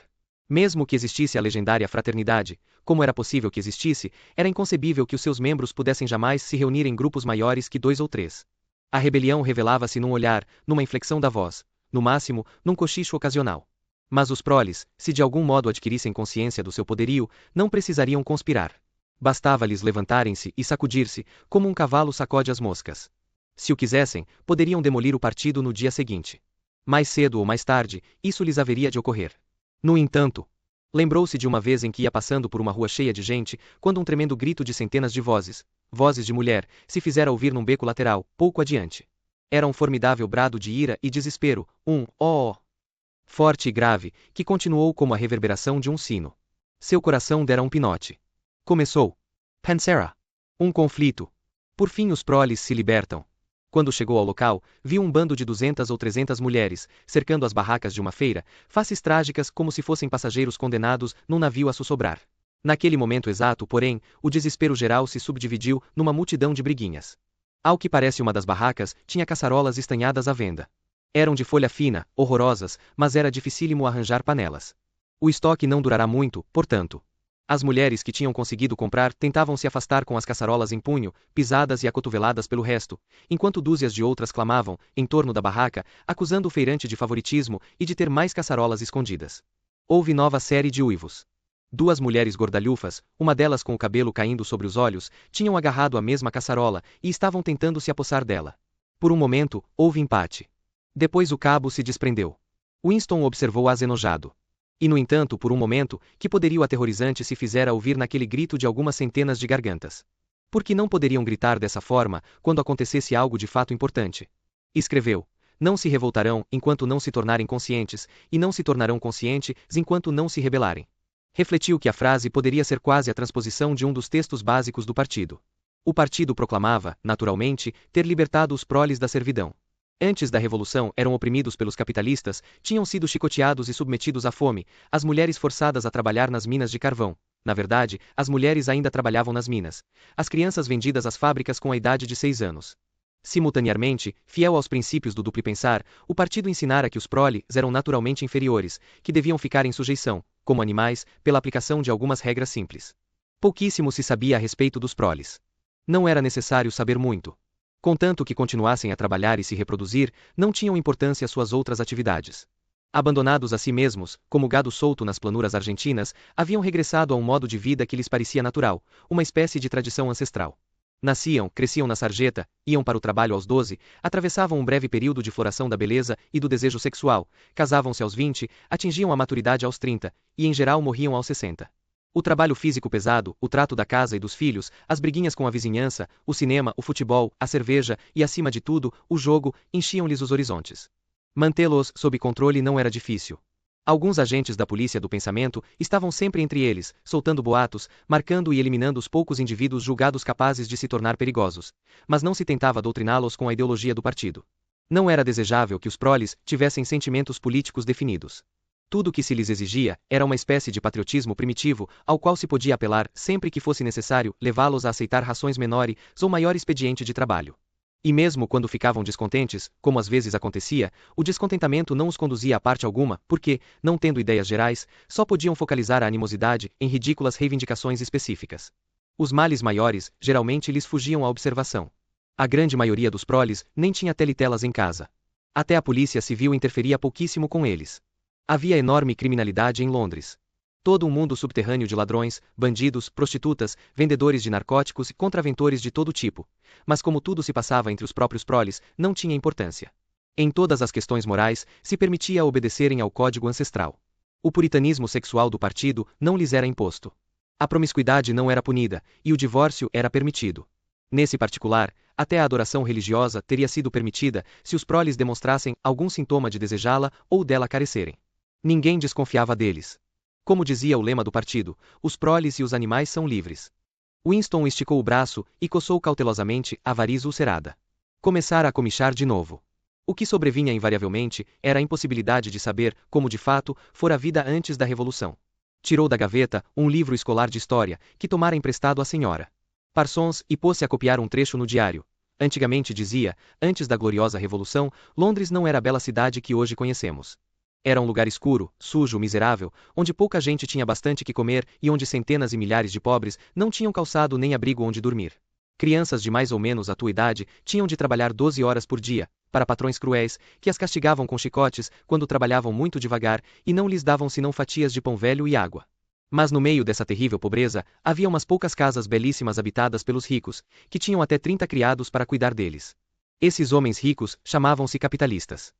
Mesmo que existisse a legendária fraternidade, como era possível que existisse, era inconcebível que os seus membros pudessem jamais se reunir em grupos maiores que 2 ou 3. A rebelião revelava-se num olhar, numa inflexão da voz, no máximo, num cochicho ocasional. Mas os proles, se de algum modo adquirissem consciência do seu poderio, não precisariam conspirar. Bastava-lhes levantarem-se e sacudir-se, como um cavalo sacode as moscas. Se o quisessem, poderiam demolir o partido no dia seguinte. Mais cedo ou mais tarde, isso lhes haveria de ocorrer. No entanto, lembrou-se de uma vez em que ia passando por uma rua cheia de gente, quando um tremendo grito de centenas de vozes, vozes de mulher, se fizera ouvir num beco lateral, pouco adiante. Era um formidável brado de ira e desespero, forte e grave, que continuou como a reverberação de um sino. Seu coração dera um pinote. Começou. Pensara. Um conflito. Por fim os proles se libertam. Quando chegou ao local, viu um bando de 200 ou 300 mulheres, cercando as barracas de uma feira, faces trágicas como se fossem passageiros condenados num navio a sussobrar. Naquele momento exato, porém, o desespero geral se subdividiu numa multidão de briguinhas. Ao que parece uma das barracas, tinha caçarolas estanhadas à venda. Eram de folha fina, horrorosas, mas era dificílimo arranjar panelas. O estoque não durará muito, portanto. As mulheres que tinham conseguido comprar tentavam se afastar com as caçarolas em punho, pisadas e acotoveladas pelo resto, enquanto dúzias de outras clamavam, em torno da barraca, acusando o feirante de favoritismo e de ter mais caçarolas escondidas. Houve nova série de uivos. 2 mulheres gordalhufas, uma delas com o cabelo caindo sobre os olhos, tinham agarrado a mesma caçarola e estavam tentando se apossar dela. Por um momento, houve empate. Depois o cabo se desprendeu. Winston observou-as enojado. E no entanto, por um momento, que poderio aterrorizante se fizera ouvir naquele grito de algumas centenas de gargantas. Porque não poderiam gritar dessa forma, quando acontecesse algo de fato importante. Escreveu: não se revoltarão enquanto não se tornarem conscientes, e não se tornarão conscientes enquanto não se rebelarem. Refletiu que a frase poderia ser quase a transposição de um dos textos básicos do partido. O partido proclamava, naturalmente, ter libertado os proles da servidão. Antes da Revolução eram oprimidos pelos capitalistas, tinham sido chicoteados e submetidos à fome, as mulheres forçadas a trabalhar nas minas de carvão. Na verdade, as mulheres ainda trabalhavam nas minas. As crianças vendidas às fábricas com a idade de 6 anos. Simultaneamente, fiel aos princípios do duplo pensar, o partido ensinara que os proles eram naturalmente inferiores, que deviam ficar em sujeição, como animais, pela aplicação de algumas regras simples. Pouquíssimo se sabia a respeito dos proles. Não era necessário saber muito. Contanto que continuassem a trabalhar e se reproduzir, não tinham importância suas outras atividades. Abandonados a si mesmos, como gado solto nas planuras argentinas, haviam regressado a um modo de vida que lhes parecia natural, uma espécie de tradição ancestral. Nasciam, cresciam na sarjeta, iam para o trabalho aos 12, atravessavam um breve período de floração da beleza e do desejo sexual, casavam-se aos 20, atingiam a maturidade aos 30, e em geral morriam aos 60. O trabalho físico pesado, o trato da casa e dos filhos, as briguinhas com a vizinhança, o cinema, o futebol, a cerveja e, acima de tudo, o jogo, enchiam-lhes os horizontes. Mantê-los sob controle não era difícil. Alguns agentes da polícia do pensamento estavam sempre entre eles, soltando boatos, marcando e eliminando os poucos indivíduos julgados capazes de se tornar perigosos, mas não se tentava doutriná-los com a ideologia do partido. Não era desejável que os proles tivessem sentimentos políticos definidos. Tudo o que se lhes exigia era uma espécie de patriotismo primitivo, ao qual se podia apelar sempre que fosse necessário levá-los a aceitar rações menores ou maior expediente de trabalho. E mesmo quando ficavam descontentes, como às vezes acontecia, o descontentamento não os conduzia a parte alguma, porque, não tendo ideias gerais, só podiam focalizar a animosidade em ridículas reivindicações específicas. Os males maiores, geralmente lhes fugiam à observação. A grande maioria dos proles nem tinha telitelas em casa. Até a polícia civil interferia pouquíssimo com eles. Havia enorme criminalidade em Londres. Todo um mundo subterrâneo de ladrões, bandidos, prostitutas, vendedores de narcóticos e contraventores de todo tipo. Mas como tudo se passava entre os próprios proles, não tinha importância. Em todas as questões morais, se permitia obedecerem ao código ancestral. O puritanismo sexual do partido não lhes era imposto. A promiscuidade não era punida, e o divórcio era permitido. Nesse particular, até a adoração religiosa teria sido permitida se os proles demonstrassem algum sintoma de desejá-la ou dela carecerem. Ninguém desconfiava deles. Como dizia o lema do partido, os proles e os animais são livres. Winston esticou o braço e coçou cautelosamente a variz ulcerada. Começara a comichar de novo. O que sobrevinha invariavelmente era a impossibilidade de saber como de fato fora a vida antes da Revolução. Tirou da gaveta um livro escolar de história, que tomara emprestado à senhora Parsons, e pôs-se a copiar um trecho no diário. Antigamente dizia, antes da gloriosa Revolução, Londres não era a bela cidade que hoje conhecemos. Era um lugar escuro, sujo, miserável, onde pouca gente tinha bastante que comer e onde centenas e milhares de pobres não tinham calçado nem abrigo onde dormir. Crianças de mais ou menos a tua idade tinham de trabalhar 12 horas por dia, para patrões cruéis, que as castigavam com chicotes quando trabalhavam muito devagar e não lhes davam senão fatias de pão velho e água. Mas no meio dessa terrível pobreza, havia umas poucas casas belíssimas habitadas pelos ricos, que tinham até 30 criados para cuidar deles. Esses homens ricos chamavam-se capitalistas.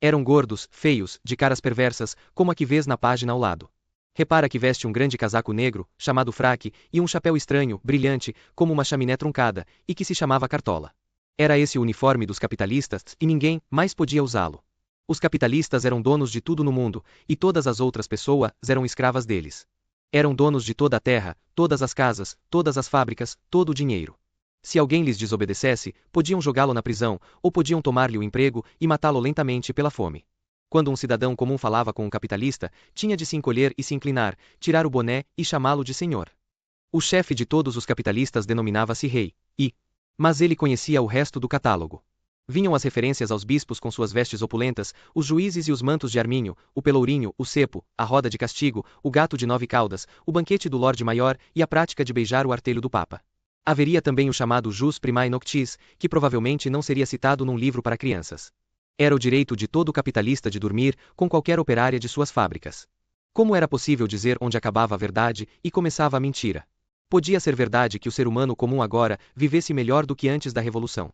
Eram gordos, feios, de caras perversas, como a que vês na página ao lado. Repara que veste um grande casaco negro, chamado fraque, e um chapéu estranho, brilhante, como uma chaminé truncada, e que se chamava cartola. Era esse o uniforme dos capitalistas, e ninguém mais podia usá-lo. Os capitalistas eram donos de tudo no mundo, e todas as outras pessoas eram escravas deles. Eram donos de toda a terra, todas as casas, todas as fábricas, todo o dinheiro. Se alguém lhes desobedecesse, podiam jogá-lo na prisão, ou podiam tomar-lhe o emprego e matá-lo lentamente pela fome. Quando um cidadão comum falava com um capitalista, tinha de se encolher e se inclinar, tirar o boné e chamá-lo de senhor. O chefe de todos os capitalistas denominava-se rei, mas ele conhecia o resto do catálogo. Vinham as referências aos bispos com suas vestes opulentas, os juízes e os mantos de arminho, o pelourinho, o cepo, a roda de castigo, o gato de 9 caudas, o banquete do Lorde Maior e a prática de beijar o artelho do Papa. Haveria também o chamado jus primae noctis, que provavelmente não seria citado num livro para crianças. Era o direito de todo capitalista de dormir com qualquer operária de suas fábricas. Como era possível dizer onde acabava a verdade e começava a mentira? Podia ser verdade que o ser humano comum agora vivesse melhor do que antes da Revolução.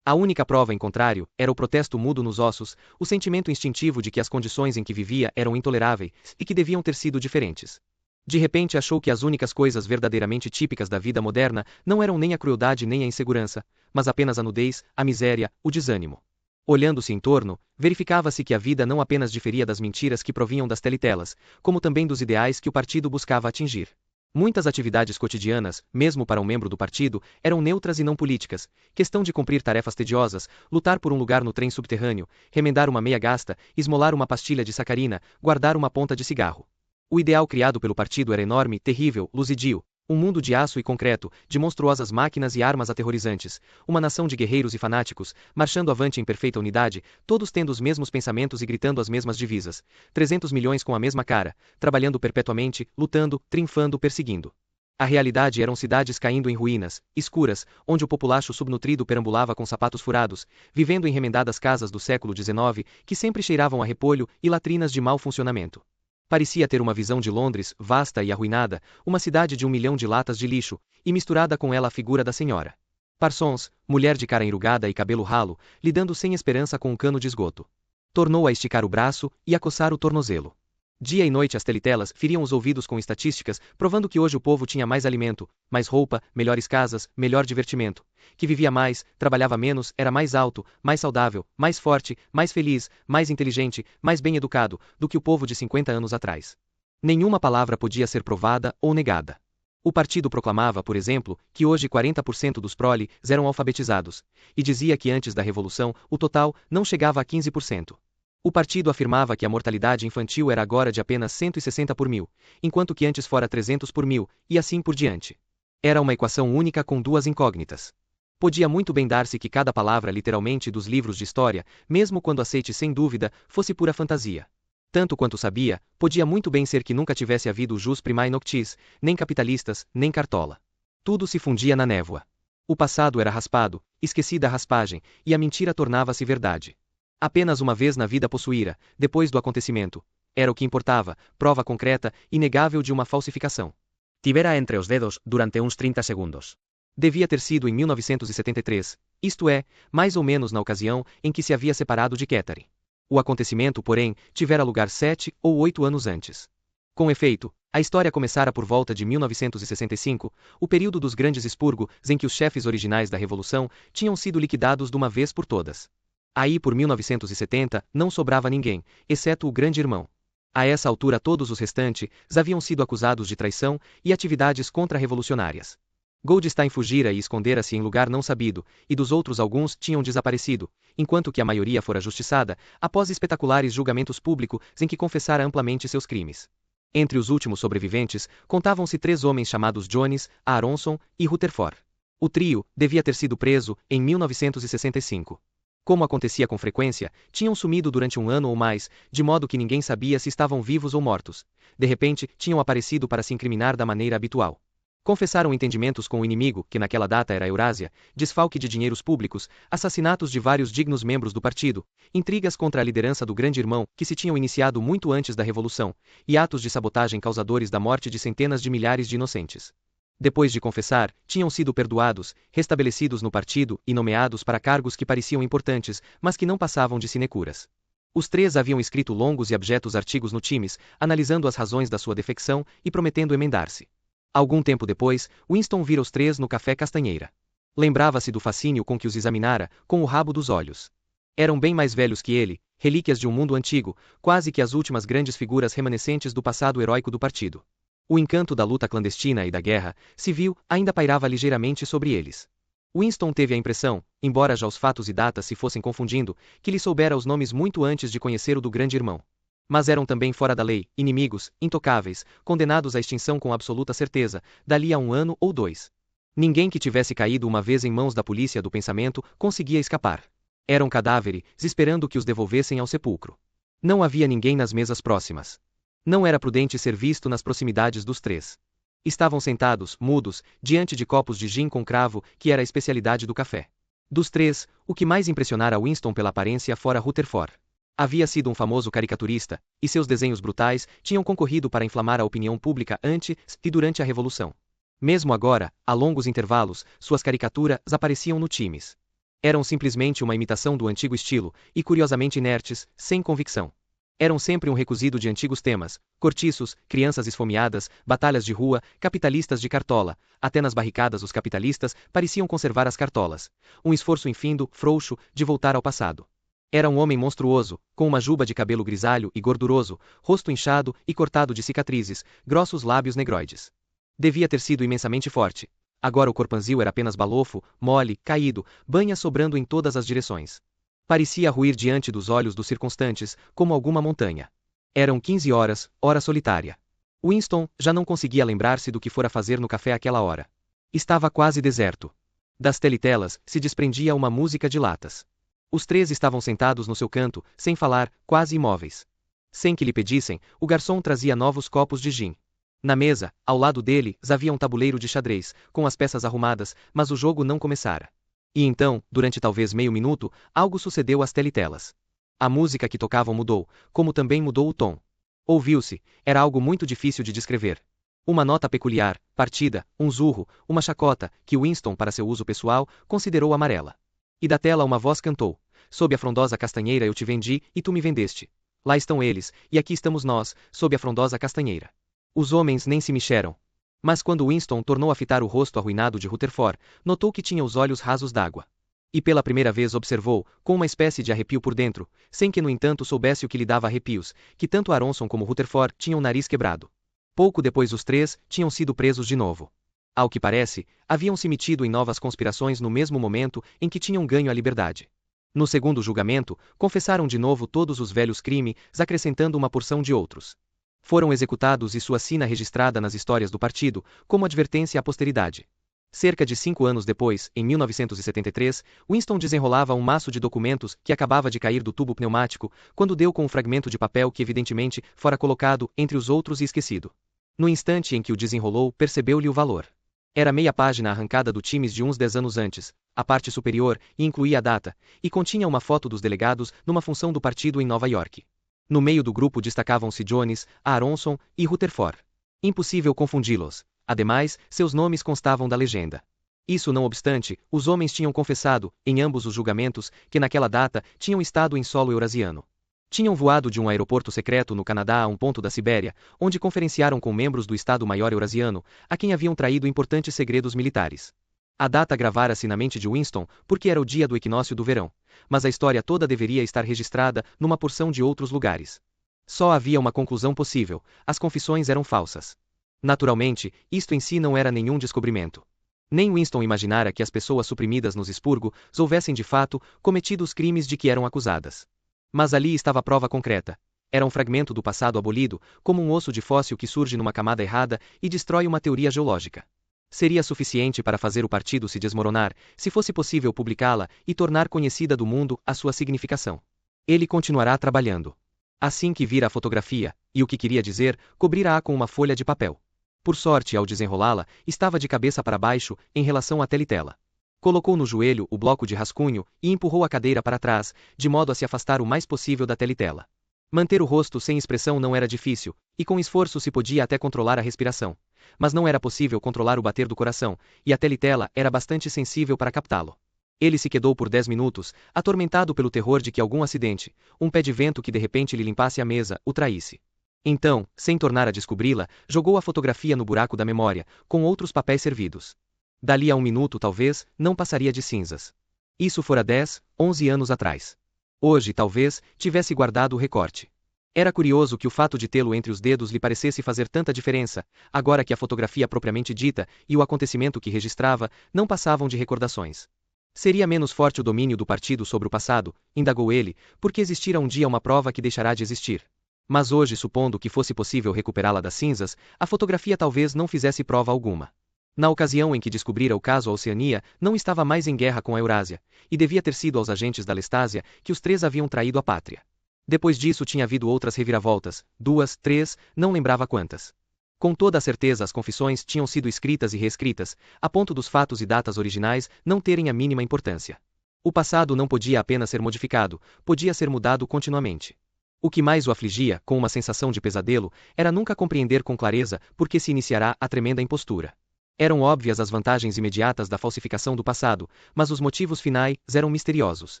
A única prova em contrário era o protesto mudo nos ossos, o sentimento instintivo de que as condições em que vivia eram intoleráveis e que deviam ter sido diferentes. De repente achou que as únicas coisas verdadeiramente típicas da vida moderna não eram nem a crueldade nem a insegurança, mas apenas a nudez, a miséria, o desânimo. Olhando-se em torno, verificava-se que a vida não apenas diferia das mentiras que provinham das telitelas, como também dos ideais que o partido buscava atingir. Muitas atividades cotidianas, mesmo para um membro do partido, eram neutras e não políticas, questão de cumprir tarefas tediosas, lutar por um lugar no trem subterrâneo, remendar uma meia gasta, esmolar uma pastilha de sacarina, guardar uma ponta de cigarro. O ideal criado pelo partido era enorme, terrível, luzidio, um mundo de aço e concreto, de monstruosas máquinas e armas aterrorizantes, uma nação de guerreiros e fanáticos, marchando avante em perfeita unidade, todos tendo os mesmos pensamentos e gritando as mesmas divisas, 300 milhões com a mesma cara, trabalhando perpetuamente, lutando, triunfando, perseguindo. A realidade eram cidades caindo em ruínas, escuras, onde o populacho subnutrido perambulava com sapatos furados, vivendo em remendadas casas do século XIX, que sempre cheiravam a repolho e latrinas de mau funcionamento. Parecia ter uma visão de Londres, vasta e arruinada, uma cidade de 1 milhão de latas de lixo, e misturada com ela a figura da senhora Parsons, mulher de cara enrugada e cabelo ralo, lidando sem esperança com um cano de esgoto. Tornou a esticar o braço e a coçar o tornozelo. Dia e noite as telitelas feriam os ouvidos com estatísticas, provando que hoje o povo tinha mais alimento, mais roupa, melhores casas, melhor divertimento. Que vivia mais, trabalhava menos, era mais alto, mais saudável, mais forte, mais feliz, mais inteligente, mais bem educado, do que o povo de 50 anos atrás. Nenhuma palavra podia ser provada ou negada. O partido proclamava, por exemplo, que hoje 40% dos proles eram alfabetizados, e dizia que antes da Revolução o total não chegava a 15%. O partido afirmava que a mortalidade infantil era agora de apenas 160 por mil, enquanto que antes fora 300 por mil, e assim por diante. Era uma equação única com duas incógnitas. Podia muito bem dar-se que cada palavra literalmente dos livros de história, mesmo quando aceite sem dúvida, fosse pura fantasia. Tanto quanto sabia, podia muito bem ser que nunca tivesse havido jus primae noctis, nem capitalistas, nem cartola. Tudo se fundia na névoa. O passado era raspado, esquecida a raspagem, e a mentira tornava-se verdade. Apenas uma vez na vida possuíra, depois do acontecimento. Era o que importava, prova concreta, inegável de uma falsificação. Tivera entre os dedos durante uns 30 segundos. Devia ter sido em 1973, isto é, mais ou menos na ocasião em que se havia separado de Catherine. O acontecimento, porém, tivera lugar 7 ou 8 anos antes. Com efeito, a história começara por volta de 1965, o período dos grandes expurgos em que os chefes originais da Revolução tinham sido liquidados de uma vez por todas. Aí por 1970, não sobrava ninguém, exceto o grande irmão. A essa altura todos os restantes haviam sido acusados de traição e atividades contra-revolucionárias. Goldstein fugira e escondera-se em lugar não sabido, e dos outros alguns tinham desaparecido, enquanto que a maioria fora justiçada, após espetaculares julgamentos públicos em que confessara amplamente seus crimes. Entre os últimos sobreviventes, contavam-se 3 homens chamados Jones, Aronson e Rutherford. O trio devia ter sido preso em 1965. Como acontecia com frequência, tinham sumido durante um ano ou mais, de modo que ninguém sabia se estavam vivos ou mortos. De repente, tinham aparecido para se incriminar da maneira habitual. Confessaram entendimentos com o inimigo, que naquela data era a Eurásia, desfalque de dinheiros públicos, assassinatos de vários dignos membros do partido, intrigas contra a liderança do grande irmão, que se tinham iniciado muito antes da Revolução, e atos de sabotagem causadores da morte de centenas de milhares de inocentes. Depois de confessar, tinham sido perdoados, restabelecidos no partido e nomeados para cargos que pareciam importantes, mas que não passavam de sinecuras. Os 3 haviam escrito longos e abjetos artigos no Times, analisando as razões da sua defecção e prometendo emendar-se. Algum tempo depois, Winston vira os 3 no Café Castanheira. Lembrava-se do fascínio com que os examinara, com o rabo dos olhos. Eram bem mais velhos que ele, relíquias de um mundo antigo, quase que as últimas grandes figuras remanescentes do passado heróico do partido. O encanto da luta clandestina e da guerra civil ainda pairava ligeiramente sobre eles. Winston teve a impressão, embora já os fatos e datas se fossem confundindo, que lhe soubera os nomes muito antes de conhecer o do grande irmão. Mas eram também fora da lei, inimigos, intocáveis, condenados à extinção com absoluta certeza, dali a 1 ano ou 2. Ninguém que tivesse caído uma vez em mãos da polícia do pensamento conseguia escapar. Eram cadáveres, esperando que os devolvessem ao sepulcro. Não havia ninguém nas mesas próximas. Não era prudente ser visto nas proximidades dos 3. Estavam sentados, mudos, diante de copos de gin com cravo, que era a especialidade do café. Dos 3, o que mais impressionara Winston pela aparência fora Rutherford. Havia sido um famoso caricaturista, e seus desenhos brutais tinham concorrido para inflamar a opinião pública antes e durante a Revolução. Mesmo agora, a longos intervalos, suas caricaturas apareciam no Times. Eram simplesmente uma imitação do antigo estilo, e curiosamente inertes, sem convicção. Eram sempre um recusido de antigos temas, cortiços, crianças esfomeadas, batalhas de rua, capitalistas de cartola, até nas barricadas os capitalistas pareciam conservar as cartolas. Um esforço infindo, frouxo, de voltar ao passado. Era um homem monstruoso, com uma juba de cabelo grisalho e gorduroso, rosto inchado e cortado de cicatrizes, grossos lábios negroides. Devia ter sido imensamente forte. Agora o corpanzil era apenas balofo, mole, caído, banhas sobrando em todas as direções. Parecia ruir diante dos olhos dos circunstantes, como alguma montanha. Eram 15 horas, hora solitária. Winston já não conseguia lembrar-se do que fora fazer no café àquela hora. Estava quase deserto. Das telitelas se desprendia uma música de latas. Os 3 estavam sentados no seu canto, sem falar, quase imóveis. Sem que lhe pedissem, o garçom trazia novos copos de gin. Na mesa, ao lado dele, havia um tabuleiro de xadrez, com as peças arrumadas, mas o jogo não começara. E então, durante talvez meio minuto, algo sucedeu às telitelas. A música que tocavam mudou, como também mudou o tom. Ouviu-se, era algo muito difícil de descrever. Uma nota peculiar, partida, um zurro, uma chacota, que Winston, para seu uso pessoal, considerou amarela. E da tela uma voz cantou: sob a frondosa castanheira eu te vendi, e tu me vendeste. Lá estão eles, e aqui estamos nós, sob a frondosa castanheira. Os homens nem se mexeram. Mas quando Winston tornou a fitar o rosto arruinado de Rutherford, notou que tinha os olhos rasos d'água. E pela primeira vez observou, com uma espécie de arrepio por dentro, sem que no entanto soubesse o que lhe dava arrepios, que tanto Aronson como Rutherford tinham o nariz quebrado. Pouco depois os três tinham sido presos de novo. Ao que parece, haviam se metido em novas conspirações no mesmo momento em que tinham ganho a liberdade. No segundo julgamento, confessaram de novo todos os velhos crimes, acrescentando uma porção de outros. Foram executados e sua sina registrada nas histórias do partido, como advertência à posteridade. Cerca de 5 anos depois, em 1973, Winston desenrolava um maço de documentos que acabava de cair do tubo pneumático, quando deu com um fragmento de papel que evidentemente fora colocado entre os outros e esquecido. No instante em que o desenrolou, percebeu-lhe o valor. Era meia página arrancada do Times de uns 10 anos antes, a parte superior, e incluía a data, e continha uma foto dos delegados numa função do partido em Nova York. No meio do grupo destacavam-se Jones, Aronson e Rutherford. Impossível confundi-los. Ademais, seus nomes constavam da legenda. Isso não obstante, os homens tinham confessado, em ambos os julgamentos, que naquela data tinham estado em solo eurasiano. Tinham voado de um aeroporto secreto no Canadá a um ponto da Sibéria, onde conferenciaram com membros do Estado-Maior Eurasiano, a quem haviam traído importantes segredos militares. A data gravara-se na mente de Winston, porque era o dia do equinócio do verão, mas a história toda deveria estar registrada numa porção de outros lugares. Só havia uma conclusão possível: as confissões eram falsas. Naturalmente, isto em si não era nenhum descobrimento. Nem Winston imaginara que as pessoas suprimidas nos expurgos houvessem de fato cometido os crimes de que eram acusadas. Mas ali estava a prova concreta. Era um fragmento do passado abolido, como um osso de fóssil que surge numa camada errada e destrói uma teoria geológica. Seria suficiente para fazer o partido se desmoronar, se fosse possível publicá-la e tornar conhecida do mundo a sua significação. Ele continuará trabalhando. Assim que vira a fotografia, e o que queria dizer, cobrirá-a com uma folha de papel. Por sorte, ao desenrolá-la, estava de cabeça para baixo, em relação à telitela. Colocou no joelho o bloco de rascunho e empurrou a cadeira para trás, de modo a se afastar o mais possível da telitela. Manter o rosto sem expressão não era difícil, e com esforço se podia até controlar a respiração. Mas não era possível controlar o bater do coração, e a telitela era bastante sensível para captá-lo. Ele se quedou por 10 minutos, atormentado pelo terror de que algum acidente, um pé de vento que de repente lhe limpasse a mesa, o traísse. Então, sem tornar a descobri-la, jogou a fotografia no buraco da memória, com outros papéis servidos. Dali a 1 minuto talvez, não passaria de cinzas. Isso fora 10, 11 anos atrás. Hoje, talvez, tivesse guardado o recorte. Era curioso que o fato de tê-lo entre os dedos lhe parecesse fazer tanta diferença, agora que a fotografia propriamente dita, e o acontecimento que registrava, não passavam de recordações. Seria menos forte o domínio do partido sobre o passado, indagou ele, porque existira um dia uma prova que deixará de existir. Mas hoje, supondo que fosse possível recuperá-la das cinzas, a fotografia talvez não fizesse prova alguma. Na ocasião em que descobrira o caso a Oceania, não estava mais em guerra com a Eurásia, e devia ter sido aos agentes da Lestásia que os três haviam traído a pátria. Depois disso tinha havido outras reviravoltas, 2, 3, não lembrava quantas. Com toda a certeza as confissões tinham sido escritas e reescritas, a ponto dos fatos e datas originais não terem a mínima importância. O passado não podia apenas ser modificado, podia ser mudado continuamente. O que mais o afligia, com uma sensação de pesadelo, era nunca compreender com clareza por que se iniciará a tremenda impostura. Eram óbvias as vantagens imediatas da falsificação do passado, mas os motivos finais eram misteriosos.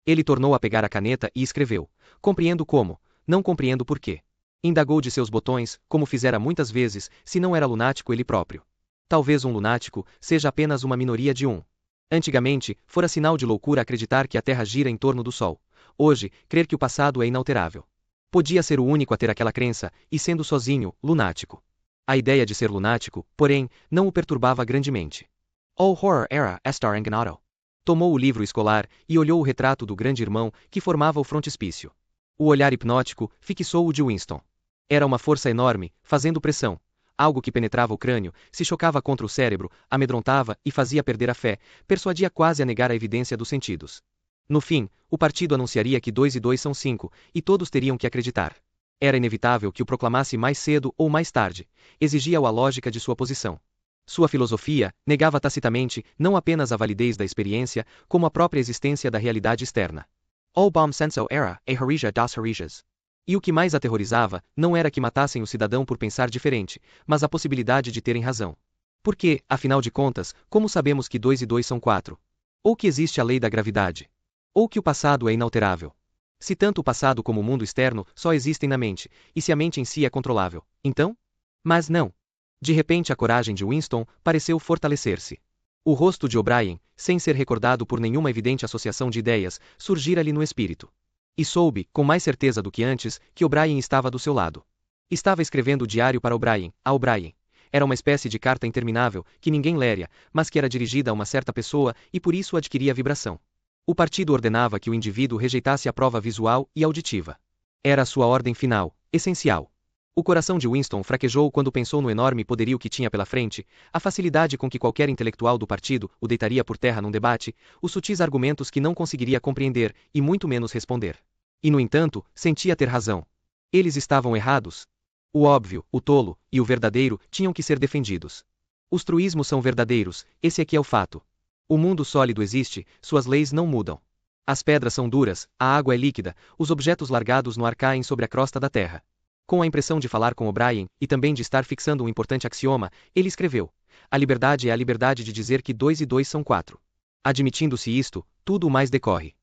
Ele tornou a pegar a caneta e escreveu: "Compreendo como, não compreendo por quê." Indagou de seus botões, como fizera muitas vezes, se não era lunático ele próprio. Talvez um lunático seja apenas uma minoria de um. Antigamente, fora sinal de loucura acreditar que a Terra gira em torno do Sol. Hoje, crer que o passado é inalterável. Podia ser o único a ter aquela crença, e sendo sozinho, lunático. A ideia de ser lunático, porém, não o perturbava grandemente. Oh horror era estar enganado. Tomou o livro escolar e olhou o retrato do grande irmão que formava o frontispício. O olhar hipnótico fixou o de Winston. Era uma força enorme, fazendo pressão. Algo que penetrava o crânio, se chocava contra o cérebro, amedrontava e fazia perder a fé, persuadia quase a negar a evidência dos sentidos. No fim, o partido anunciaria que 2 e 2 são 5, e todos teriam que acreditar. Era inevitável que o proclamasse mais cedo ou mais tarde, exigia-o a lógica de sua posição. Sua filosofia negava tacitamente não apenas a validez da experiência, como a própria existência da realidade externa. O bom senso era a herisia das heresias. E o que mais aterrorizava não era que matassem o cidadão por pensar diferente, mas a possibilidade de terem razão. Porque, afinal de contas, como sabemos que 2 e 2 são 4? Ou que existe a lei da gravidade? Ou que o passado é inalterável? Se tanto o passado como o mundo externo só existem na mente, e se a mente em si é controlável, então? Mas não. De repente a coragem de Winston pareceu fortalecer-se. O rosto de O'Brien, sem ser recordado por nenhuma evidente associação de ideias, surgira-lhe no espírito. E soube, com mais certeza do que antes, que O'Brien estava do seu lado. Estava escrevendo o diário para O'Brien, a O'Brien. Era uma espécie de carta interminável, que ninguém leria, mas que era dirigida a uma certa pessoa e por isso adquiria vibração. O partido ordenava que o indivíduo rejeitasse a prova visual e auditiva. Era a sua ordem final, essencial. O coração de Winston fraquejou quando pensou no enorme poderio que tinha pela frente, a facilidade com que qualquer intelectual do partido o deitaria por terra num debate, os sutis argumentos que não conseguiria compreender e muito menos responder. E no entanto, sentia ter razão. Eles estavam errados. O óbvio, o tolo e o verdadeiro tinham que ser defendidos. Os truísmos são verdadeiros, esse aqui é o fato. O mundo sólido existe, suas leis não mudam. As pedras são duras, a água é líquida, os objetos largados no ar caem sobre a crosta da terra. Com a impressão de falar com O'Brien, e também de estar fixando um importante axioma, ele escreveu: a liberdade é a liberdade de dizer que 2 e 2 são 4. Admitindo-se isto, tudo o mais decorre.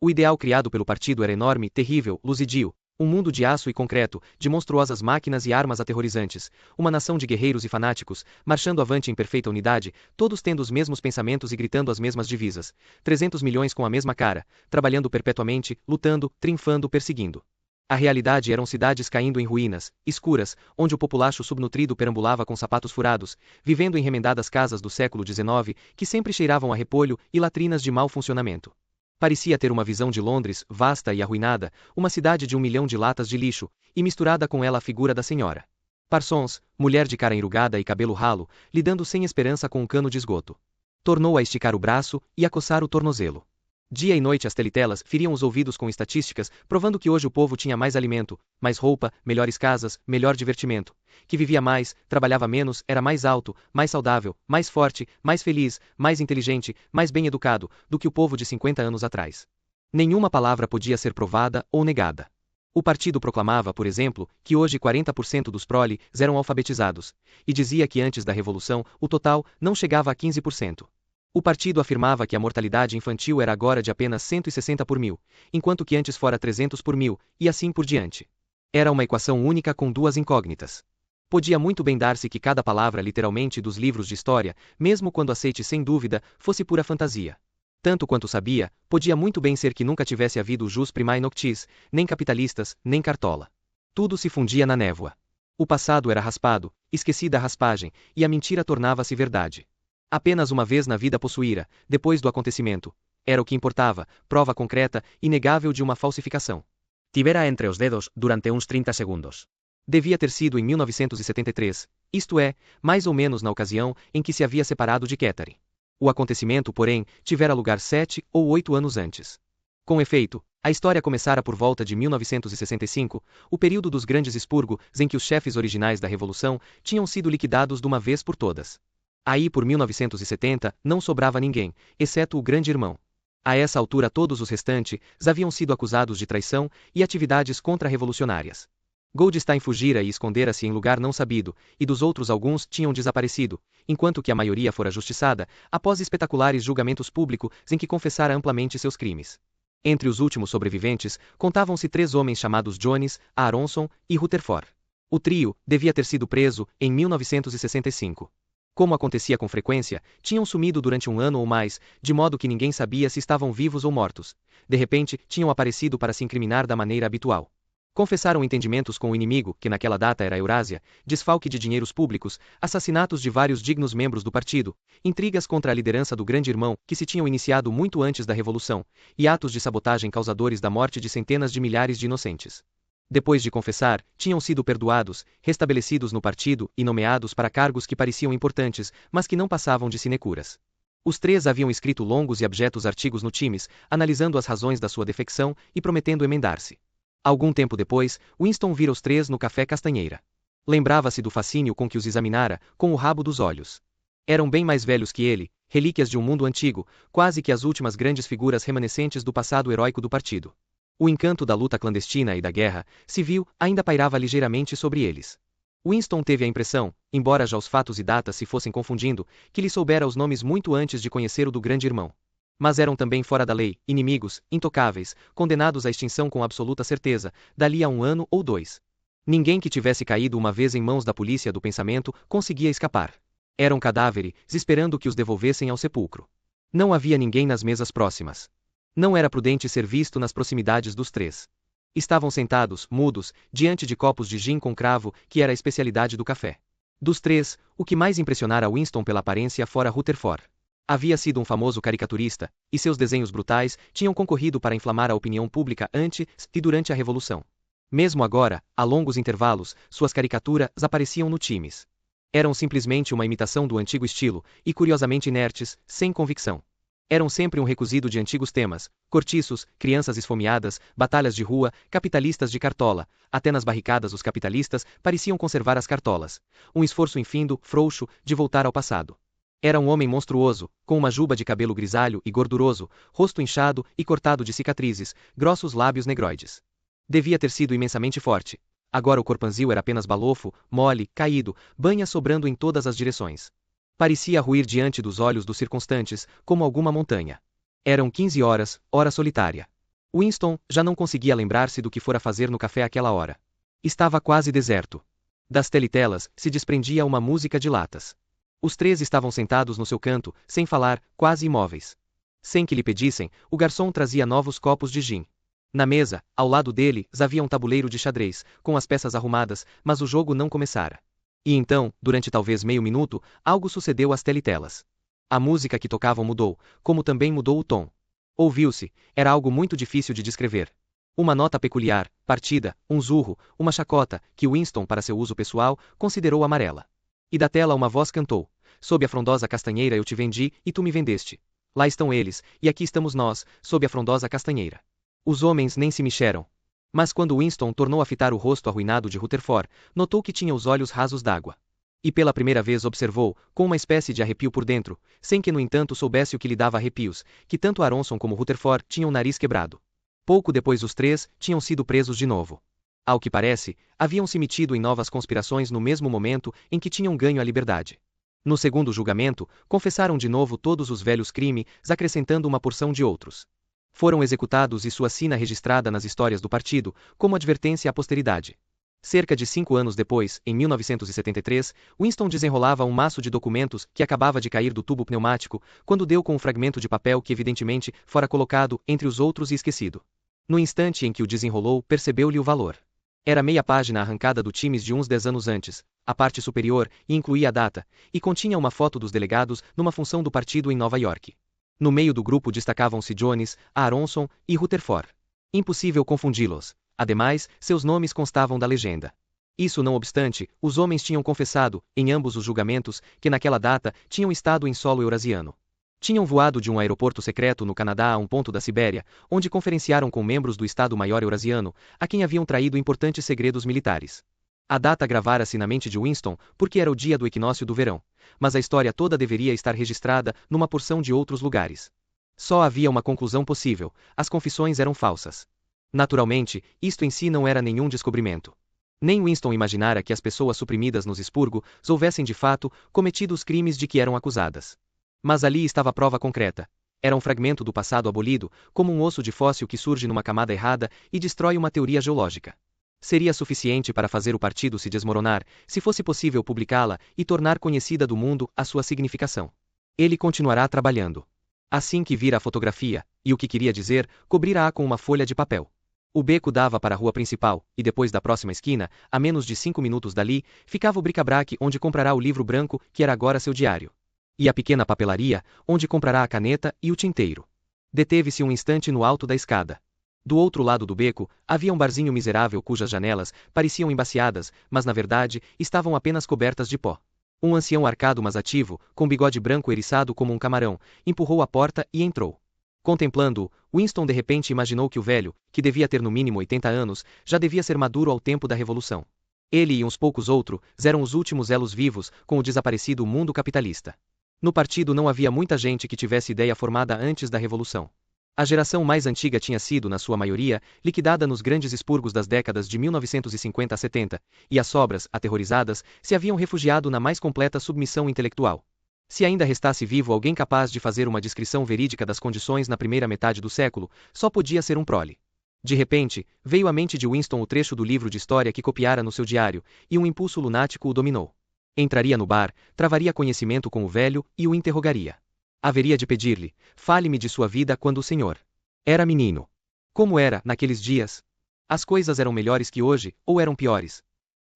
O ideal criado pelo partido era enorme, terrível, luzidio, um mundo de aço e concreto, de monstruosas máquinas e armas aterrorizantes, uma nação de guerreiros e fanáticos, marchando avante em perfeita unidade, todos tendo os mesmos pensamentos e gritando as mesmas divisas, 300 milhões com a mesma cara, trabalhando perpetuamente, lutando, triunfando, perseguindo. A realidade eram cidades caindo em ruínas, escuras, onde o populacho subnutrido perambulava com sapatos furados, vivendo em remendadas casas do século XIX, que sempre cheiravam a repolho e latrinas de mau funcionamento. Parecia ter uma visão de Londres, vasta e arruinada, uma cidade de 1 milhão de latas de lixo, e misturada com ela a figura da senhora Parsons, mulher de cara enrugada e cabelo ralo, lidando sem esperança com um cano de esgoto. Tornou a esticar o braço e a coçar o tornozelo. Dia e noite as telitelas feriam os ouvidos com estatísticas, provando que hoje o povo tinha mais alimento, mais roupa, melhores casas, melhor divertimento, que vivia mais, trabalhava menos, era mais alto, mais saudável, mais forte, mais feliz, mais inteligente, mais bem educado, do que o povo de 50 anos atrás. Nenhuma palavra podia ser provada ou negada. O partido proclamava, por exemplo, que hoje 40% dos proles eram alfabetizados, e dizia que antes da Revolução, o total não chegava a 15%. O partido afirmava que a mortalidade infantil era agora de apenas 160 por mil, enquanto que antes fora 300 por mil, e assim por diante. Era uma equação única com duas incógnitas. Podia muito bem dar-se que cada palavra literalmente dos livros de história, mesmo quando aceite sem dúvida, fosse pura fantasia. Tanto quanto sabia, podia muito bem ser que nunca tivesse havido jus primae noctis, nem capitalistas, nem cartola. Tudo se fundia na névoa. O passado era raspado, esquecida a raspagem, e a mentira tornava-se verdade. Apenas uma vez na vida possuíra, depois do acontecimento. Era o que importava, prova concreta, inegável de uma falsificação. Tivera entre os dedos durante uns 30 segundos. Devia ter sido em 1973, isto é, mais ou menos na ocasião em que se havia separado de Catherine. O acontecimento, porém, tivera lugar 7 ou 8 anos antes. Com efeito, a história começara por volta de 1965, o período dos grandes expurgos em que os chefes originais da Revolução tinham sido liquidados de uma vez por todas. Aí por 1970, não sobrava ninguém, exceto o grande irmão. A essa altura todos os restantes haviam sido acusados de traição e atividades contra-revolucionárias. Goldstein fugira e escondera-se em lugar não sabido, e dos outros alguns tinham desaparecido, enquanto que a maioria fora justiçada, após espetaculares julgamentos públicos em que confessara amplamente seus crimes. Entre os últimos sobreviventes, contavam-se 3 homens chamados Jones, Aronson e Rutherford. O trio devia ter sido preso em 1965. Como acontecia com frequência, tinham sumido durante 1 ano ou mais, de modo que ninguém sabia se estavam vivos ou mortos. De repente, tinham aparecido para se incriminar da maneira habitual. Confessaram entendimentos com o inimigo, que naquela data era a Eurásia, desfalque de dinheiros públicos, assassinatos de vários dignos membros do partido, intrigas contra a liderança do grande irmão, que se tinham iniciado muito antes da Revolução, e atos de sabotagem causadores da morte de centenas de milhares de inocentes. Depois de confessar, tinham sido perdoados, restabelecidos no partido e nomeados para cargos que pareciam importantes, mas que não passavam de sinecuras. Os 3 haviam escrito longos e abjetos artigos no Times, analisando as razões da sua defecção e prometendo emendar-se. Algum tempo depois, Winston vira os três no café Castanheira. Lembrava-se do fascínio com que os examinara, com o rabo dos olhos. Eram bem mais velhos que ele, relíquias de um mundo antigo, quase que as últimas grandes figuras remanescentes do passado heróico do partido. O encanto da luta clandestina e da guerra civil ainda pairava ligeiramente sobre eles. Winston teve a impressão, embora já os fatos e datas se fossem confundindo, que lhe soubera os nomes muito antes de conhecer o do grande irmão. Mas eram também fora da lei, inimigos, intocáveis, condenados à extinção com absoluta certeza, dali a 1 ano ou 2. Ninguém que tivesse caído uma vez em mãos da polícia do pensamento conseguia escapar. Eram cadáveres, esperando que os devolvessem ao sepulcro. Não havia ninguém nas mesas próximas. Não era prudente ser visto nas proximidades dos três. Estavam sentados, mudos, diante de copos de gin com cravo, que era a especialidade do café. Dos três, o que mais impressionara Winston pela aparência fora Rutherford. Havia sido um famoso caricaturista, e seus desenhos brutais tinham concorrido para inflamar a opinião pública antes e durante a Revolução. Mesmo agora, a longos intervalos, suas caricaturas apareciam no times. Eram simplesmente uma imitação do antigo estilo, e curiosamente inertes, sem convicção. Eram sempre um recozido de antigos temas, cortiços, crianças esfomeadas, batalhas de rua, capitalistas de cartola, até nas barricadas os capitalistas pareciam conservar as cartolas. Um esforço infindo, frouxo, de voltar ao passado. Era um homem monstruoso, com uma juba de cabelo grisalho e gorduroso, rosto inchado e cortado de cicatrizes, grossos lábios negroides. Devia ter sido imensamente forte. Agora o corpanzil era apenas balofo, mole, caído, banha sobrando em todas as direções. Parecia ruir diante dos olhos dos circunstantes, como alguma montanha. Eram 15 horas, hora solitária. Winston já não conseguia lembrar-se do que fora fazer no café àquela hora. Estava quase deserto. Das telitelas se desprendia uma música de latas. Os três estavam sentados no seu canto, sem falar, quase imóveis. Sem que lhe pedissem, o garçom trazia novos copos de gin. Na mesa, ao lado dele, havia um tabuleiro de xadrez, com as peças arrumadas, mas o jogo não começara. E então, durante talvez meio minuto, algo sucedeu às telitelas. A música que tocavam mudou, como também mudou o tom. Ouviu-se, era algo muito difícil de descrever. Uma nota peculiar, partida, um zurro, uma chacota, que Winston, para seu uso pessoal, considerou amarela. E da tela uma voz cantou: sob a frondosa castanheira eu te vendi, e tu me vendeste. Lá estão eles, e aqui estamos nós, sob a frondosa castanheira. Os homens nem se mexeram. Mas quando Winston tornou a fitar o rosto arruinado de Rutherford, notou que tinha os olhos rasos d'água. E pela primeira vez observou, com uma espécie de arrepio por dentro, sem que no entanto soubesse o que lhe dava arrepios, que tanto Aronson como Rutherford tinham o nariz quebrado. Pouco depois os três tinham sido presos de novo. Ao que parece, haviam se metido em novas conspirações no mesmo momento em que tinham ganho a liberdade. No segundo julgamento, confessaram de novo todos os velhos crimes, acrescentando uma porção de outros. Foram executados e sua sina registrada nas histórias do partido, como advertência à posteridade. Cerca de 5 anos depois, em 1973, Winston desenrolava um maço de documentos que acabava de cair do tubo pneumático, quando deu com um fragmento de papel que evidentemente fora colocado entre os outros e esquecido. No instante em que o desenrolou, percebeu-lhe o valor. Era meia página arrancada do Times de uns 10 anos antes, a parte superior, e incluía a data, e continha uma foto dos delegados numa função do partido em Nova York. No meio do grupo destacavam-se Jones, Aronson e Rutherford. Impossível confundi-los. Ademais, seus nomes constavam da legenda. Isso não obstante, os homens tinham confessado, em ambos os julgamentos, que naquela data tinham estado em solo eurasiano. Tinham voado de um aeroporto secreto no Canadá a um ponto da Sibéria, onde conferenciaram com membros do Estado-Maior Eurasiano, a quem haviam traído importantes segredos militares. A data gravara-se na mente de Winston, porque era o dia do equinócio do verão. Mas a história toda deveria estar registrada numa porção de outros lugares. Só havia uma conclusão possível: as confissões eram falsas. Naturalmente, isto em si não era nenhum descobrimento. Nem Winston imaginara que as pessoas suprimidas nos expurgos houvessem de fato cometido os crimes de que eram acusadas. Mas ali estava a prova concreta. Era um fragmento do passado abolido, como um osso de fóssil que surge numa camada errada e destrói uma teoria geológica. Seria suficiente para fazer o partido se desmoronar, se fosse possível publicá-la e tornar conhecida do mundo a sua significação. Ele continuará trabalhando. Assim que vira a fotografia, e o que queria dizer, cobrirá-a com uma folha de papel. O beco dava para a rua principal, e depois da próxima esquina, a menos de 5 minutos dali, ficava o bric-a-brac onde comprará o livro branco, que era agora seu diário. E a pequena papelaria, onde comprará a caneta e o tinteiro. Deteve-se um instante no alto da escada. Do outro lado do beco, havia um barzinho miserável cujas janelas pareciam embaciadas, mas na verdade, estavam apenas cobertas de pó. Um ancião arcado mas ativo, com bigode branco eriçado como um camarão, empurrou a porta e entrou. Contemplando-o, Winston de repente imaginou que o velho, que devia ter no mínimo 80 anos, já devia ser maduro ao tempo da Revolução. Ele e uns poucos outros eram os últimos elos vivos com o desaparecido mundo capitalista. No partido não havia muita gente que tivesse ideia formada antes da Revolução. A geração mais antiga tinha sido, na sua maioria, liquidada nos grandes expurgos das décadas de 1950 a 70, e as sobras, aterrorizadas, se haviam refugiado na mais completa submissão intelectual. Se ainda restasse vivo alguém capaz de fazer uma descrição verídica das condições na primeira metade do século, só podia ser um prole. De repente, veio à mente de Winston o trecho do livro de história que copiara no seu diário, e um impulso lunático o dominou. Entraria no bar, travaria conhecimento com o velho e o interrogaria. Haveria de pedir-lhe: fale-me de sua vida quando o senhor era menino. Como era, naqueles dias? As coisas eram melhores que hoje, ou eram piores?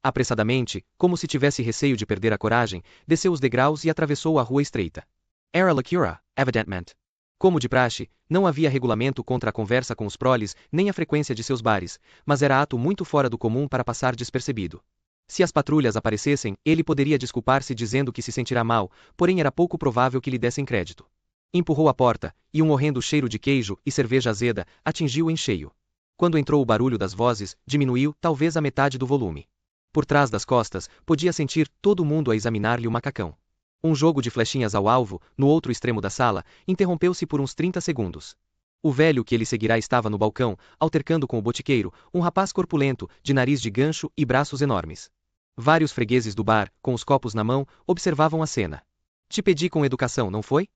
Apressadamente, como se tivesse receio de perder a coragem, desceu os degraus e atravessou a rua estreita. Era loucura, evidentemente. Como de praxe, não havia regulamento contra a conversa com os proles, nem a frequência de seus bares, mas era ato muito fora do comum para passar despercebido. Se as patrulhas aparecessem, ele poderia desculpar-se dizendo que se sentirá mal, porém era pouco provável que lhe dessem crédito. Empurrou a porta, e um horrendo cheiro de queijo e cerveja azeda atingiu em cheio. Quando entrou o barulho das vozes, diminuiu, talvez a metade do volume. Por trás das costas, podia sentir todo mundo a examinar-lhe o macacão. Um jogo de flechinhas ao alvo, no outro extremo da sala, interrompeu-se por uns 30 segundos. O velho que ele seguirá estava no balcão, altercando com o botiqueiro, um rapaz corpulento, de nariz de gancho e braços enormes. Vários fregueses do bar, com os copos na mão, observavam a cena. Te pedi com educação, não foi?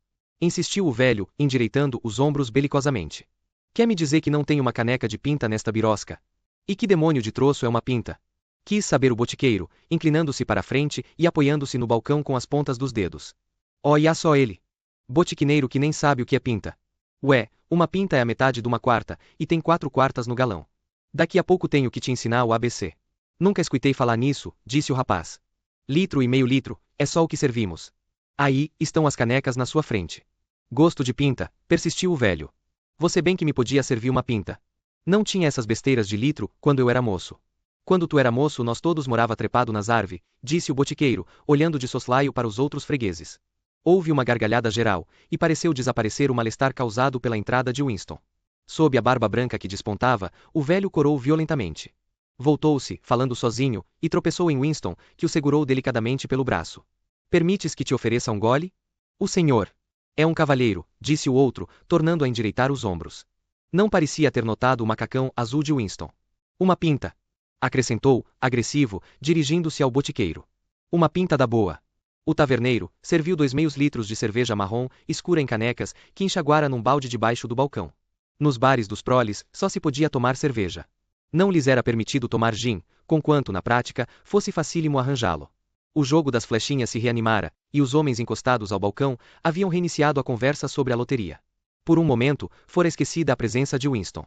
Insistiu o velho, endireitando os ombros belicosamente. Quer me dizer que não tem uma caneca de pinta nesta birosca? E que demônio de troço é uma pinta? Quis saber o botiqueiro, inclinando-se para a frente e apoiando-se no balcão com as pontas dos dedos. Olha só ele. Botiquineiro que nem sabe o que é pinta. Ué, uma pinta é a metade de uma quarta, e tem 4 quartas no galão. Daqui a pouco tenho que te ensinar o ABC. Nunca escutei falar nisso, disse o rapaz. 1,5 litro, é só o que servimos. Aí, estão as canecas na sua frente. Gosto de pinta, persistiu o velho. Você bem que me podia servir uma pinta. Não tinha essas besteiras de litro, quando eu era moço. Quando tu era moço nós todos morava trepado nas árvores, disse o botiqueiro, olhando de soslaio para os outros fregueses. Houve uma gargalhada geral, e pareceu desaparecer o mal-estar causado pela entrada de Winston. Sob a barba branca que despontava, o velho corou violentamente. Voltou-se, falando sozinho, e tropeçou em Winston, que o segurou delicadamente pelo braço. Permites que te ofereça um gole? O senhor é um cavalheiro, disse o outro, tornando a endireitar os ombros. Não parecia ter notado o macacão azul de Winston. Uma pinta, acrescentou, agressivo, dirigindo-se ao botiqueiro. Uma pinta da boa. O taverneiro serviu 2,5 litros de cerveja marrom, escura em canecas, que enxaguara num balde debaixo do balcão. Nos bares dos proles, só se podia tomar cerveja. Não lhes era permitido tomar gin, conquanto, na prática, fosse facílimo arranjá-lo. O jogo das flechinhas se reanimara, e os homens encostados ao balcão haviam reiniciado a conversa sobre a loteria. Por um momento, fora esquecida a presença de Winston.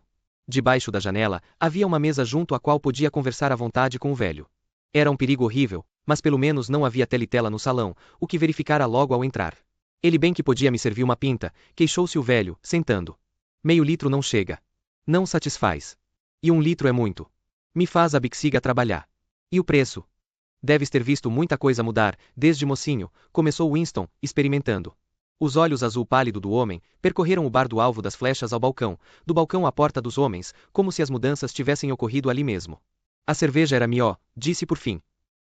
Debaixo da janela, havia uma mesa junto à qual podia conversar à vontade com o velho. Era um perigo horrível, mas pelo menos não havia teletela no salão, o que verificara logo ao entrar. Ele bem que podia me servir uma pinta, queixou-se o velho, sentando. 0,5 litro não chega. Não satisfaz. E 1 litro é muito. Me faz a bexiga trabalhar. E o preço? Deves ter visto muita coisa mudar, desde mocinho, começou Winston, experimentando. Os olhos azul pálido do homem percorreram o bar do alvo das flechas ao balcão, do balcão à porta dos homens, como se as mudanças tivessem ocorrido ali mesmo. A cerveja era melhor, disse por fim.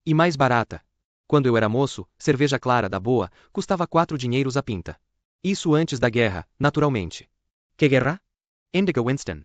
E mais barata. Quando eu era moço, cerveja clara da boa, custava 4 dinheiros a pinta. Isso antes da guerra, naturalmente. Que guerra? Indica Winston.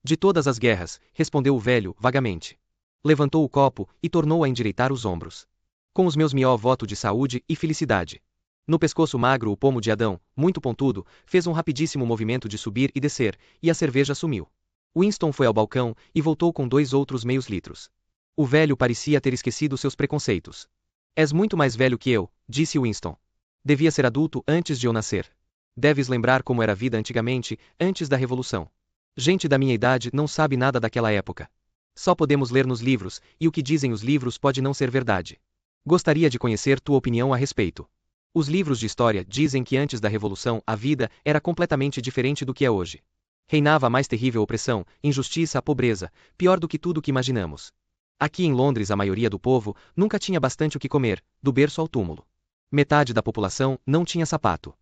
De todas as guerras, respondeu o velho, vagamente. Levantou o copo e tornou a endireitar os ombros. Com os meus melhor voto de saúde e felicidade. No pescoço magro o pomo de Adão, muito pontudo, fez um rapidíssimo movimento de subir e descer, e a cerveja sumiu. Winston foi ao balcão e voltou com 2 outros meios litros. O velho parecia ter esquecido seus preconceitos. És muito mais velho que eu, disse Winston. Devia ser adulto antes de eu nascer. Deves lembrar como era a vida antigamente, antes da Revolução. Gente da minha idade não sabe nada daquela época. Só podemos ler nos livros, e o que dizem os livros pode não ser verdade. Gostaria de conhecer tua opinião a respeito. Os livros de história dizem que antes da Revolução a vida era completamente diferente do que é hoje. Reinava a mais terrível opressão, injustiça, a pobreza, pior do que tudo o que imaginamos. Aqui em Londres a maioria do povo nunca tinha bastante o que comer, do berço ao túmulo. Metade da população não tinha sapato.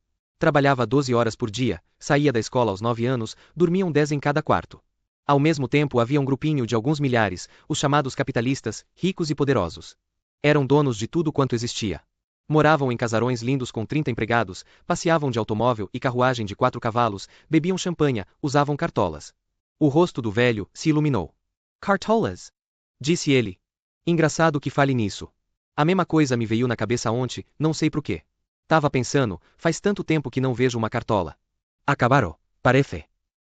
Trabalhava 12 horas por dia, saía da escola aos 9 anos, dormiam 10 em cada quarto. Ao mesmo tempo havia um grupinho de alguns milhares, os chamados capitalistas, ricos e poderosos. Eram donos de tudo quanto existia. Moravam em casarões lindos com 30 empregados, passeavam de automóvel e carruagem de 4 cavalos, bebiam champanha, usavam cartolas. O rosto do velho se iluminou. Cartolas? Disse ele. Engraçado que fale nisso. A mesma coisa me veio na cabeça ontem, não sei por quê. Tava pensando, faz tanto tempo que não vejo uma cartola. Acabaram, parece.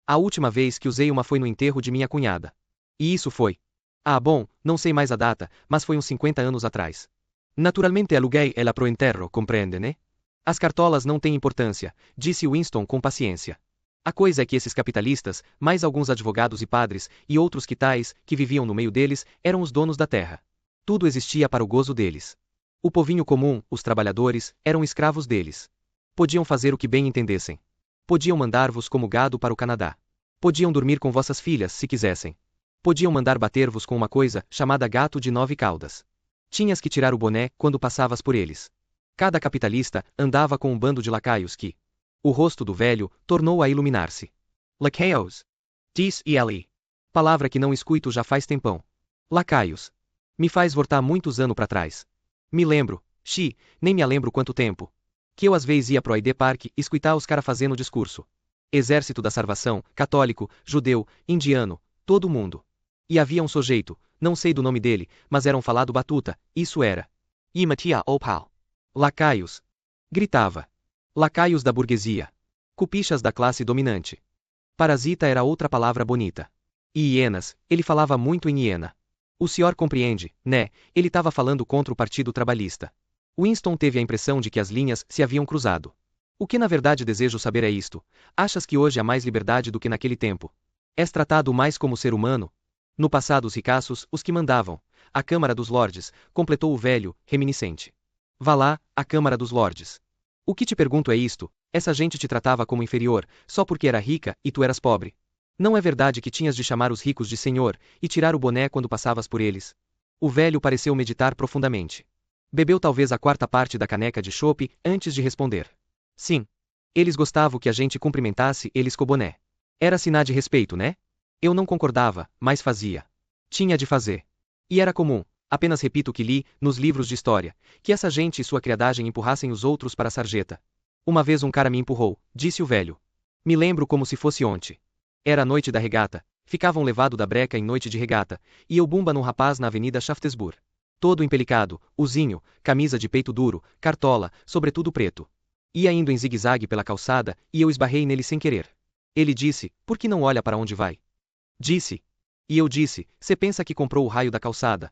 A última vez que usei uma foi no enterro de minha cunhada. E isso foi. Ah, bom, não sei mais a data, mas foi uns 50 anos atrás. Naturalmente aluguei ela pro enterro, compreende, né? As cartolas não têm importância, disse Winston com paciência. A coisa é que esses capitalistas, mais alguns advogados e padres, e outros que tais, que viviam no meio deles, eram os donos da terra. Tudo existia para o gozo deles. O povinho comum, os trabalhadores, eram escravos deles. Podiam fazer o que bem entendessem. Podiam mandar-vos como gado para o Canadá. Podiam dormir com vossas filhas, se quisessem. Podiam mandar bater-vos com uma coisa, chamada gato de 9 caudas. Tinhas que tirar o boné, quando passavas por eles. Cada capitalista, andava com um bando de lacaios que... O rosto do velho, tornou a iluminar-se. Lacaios. Disse ele. Palavra que não escuto já faz tempão. Lacaios. Me faz voltar muitos anos para trás. Me lembro, nem me lembro quanto tempo. Que eu às vezes ia pro ID Park escutar os cara fazendo discurso. Exército da Salvação, católico, judeu, indiano, todo mundo. E havia um sujeito, não sei do nome dele, mas era um falado batuta, isso era. E matia opal. Lacaios. Gritava. Lacaios da burguesia. Cupichas da classe dominante. Parasita era outra palavra bonita. E hienas, ele falava muito em hiena. O senhor compreende, né? Ele estava falando contra o Partido Trabalhista. Winston teve a impressão de que as linhas se haviam cruzado. O que na verdade desejo saber é isto. Achas que hoje há mais liberdade do que naquele tempo? És tratado mais como ser humano? No passado os ricaços, os que mandavam. A Câmara dos Lordes, completou o velho, reminiscente. Vá lá, a Câmara dos Lordes. O que te pergunto é isto, essa gente te tratava como inferior, só porque era rica e tu eras pobre. Não é verdade que tinhas de chamar os ricos de senhor, e tirar o boné quando passavas por eles? O velho pareceu meditar profundamente. Bebeu talvez a 4ª parte da caneca de chope, antes de responder. Sim. Eles gostavam que a gente cumprimentasse eles com o boné. Era sinal de respeito, né? Eu não concordava, mas fazia. Tinha de fazer. E era comum, apenas repito o que li, nos livros de história, que essa gente e sua criadagem empurrassem os outros para a sarjeta. Uma vez um cara me empurrou, disse o velho. Me lembro como se fosse ontem. Era a noite da regata, ficavam levado da breca em noite de regata, e eu bumba num rapaz na avenida Shaftesbury. Todo empelicado, usinho, camisa de peito duro, cartola, sobretudo preto. Ia indo em zigue-zague pela calçada, e eu esbarrei nele sem querer. Ele disse, por que não olha para onde vai? Disse. E eu disse, cê pensa que comprou o raio da calçada?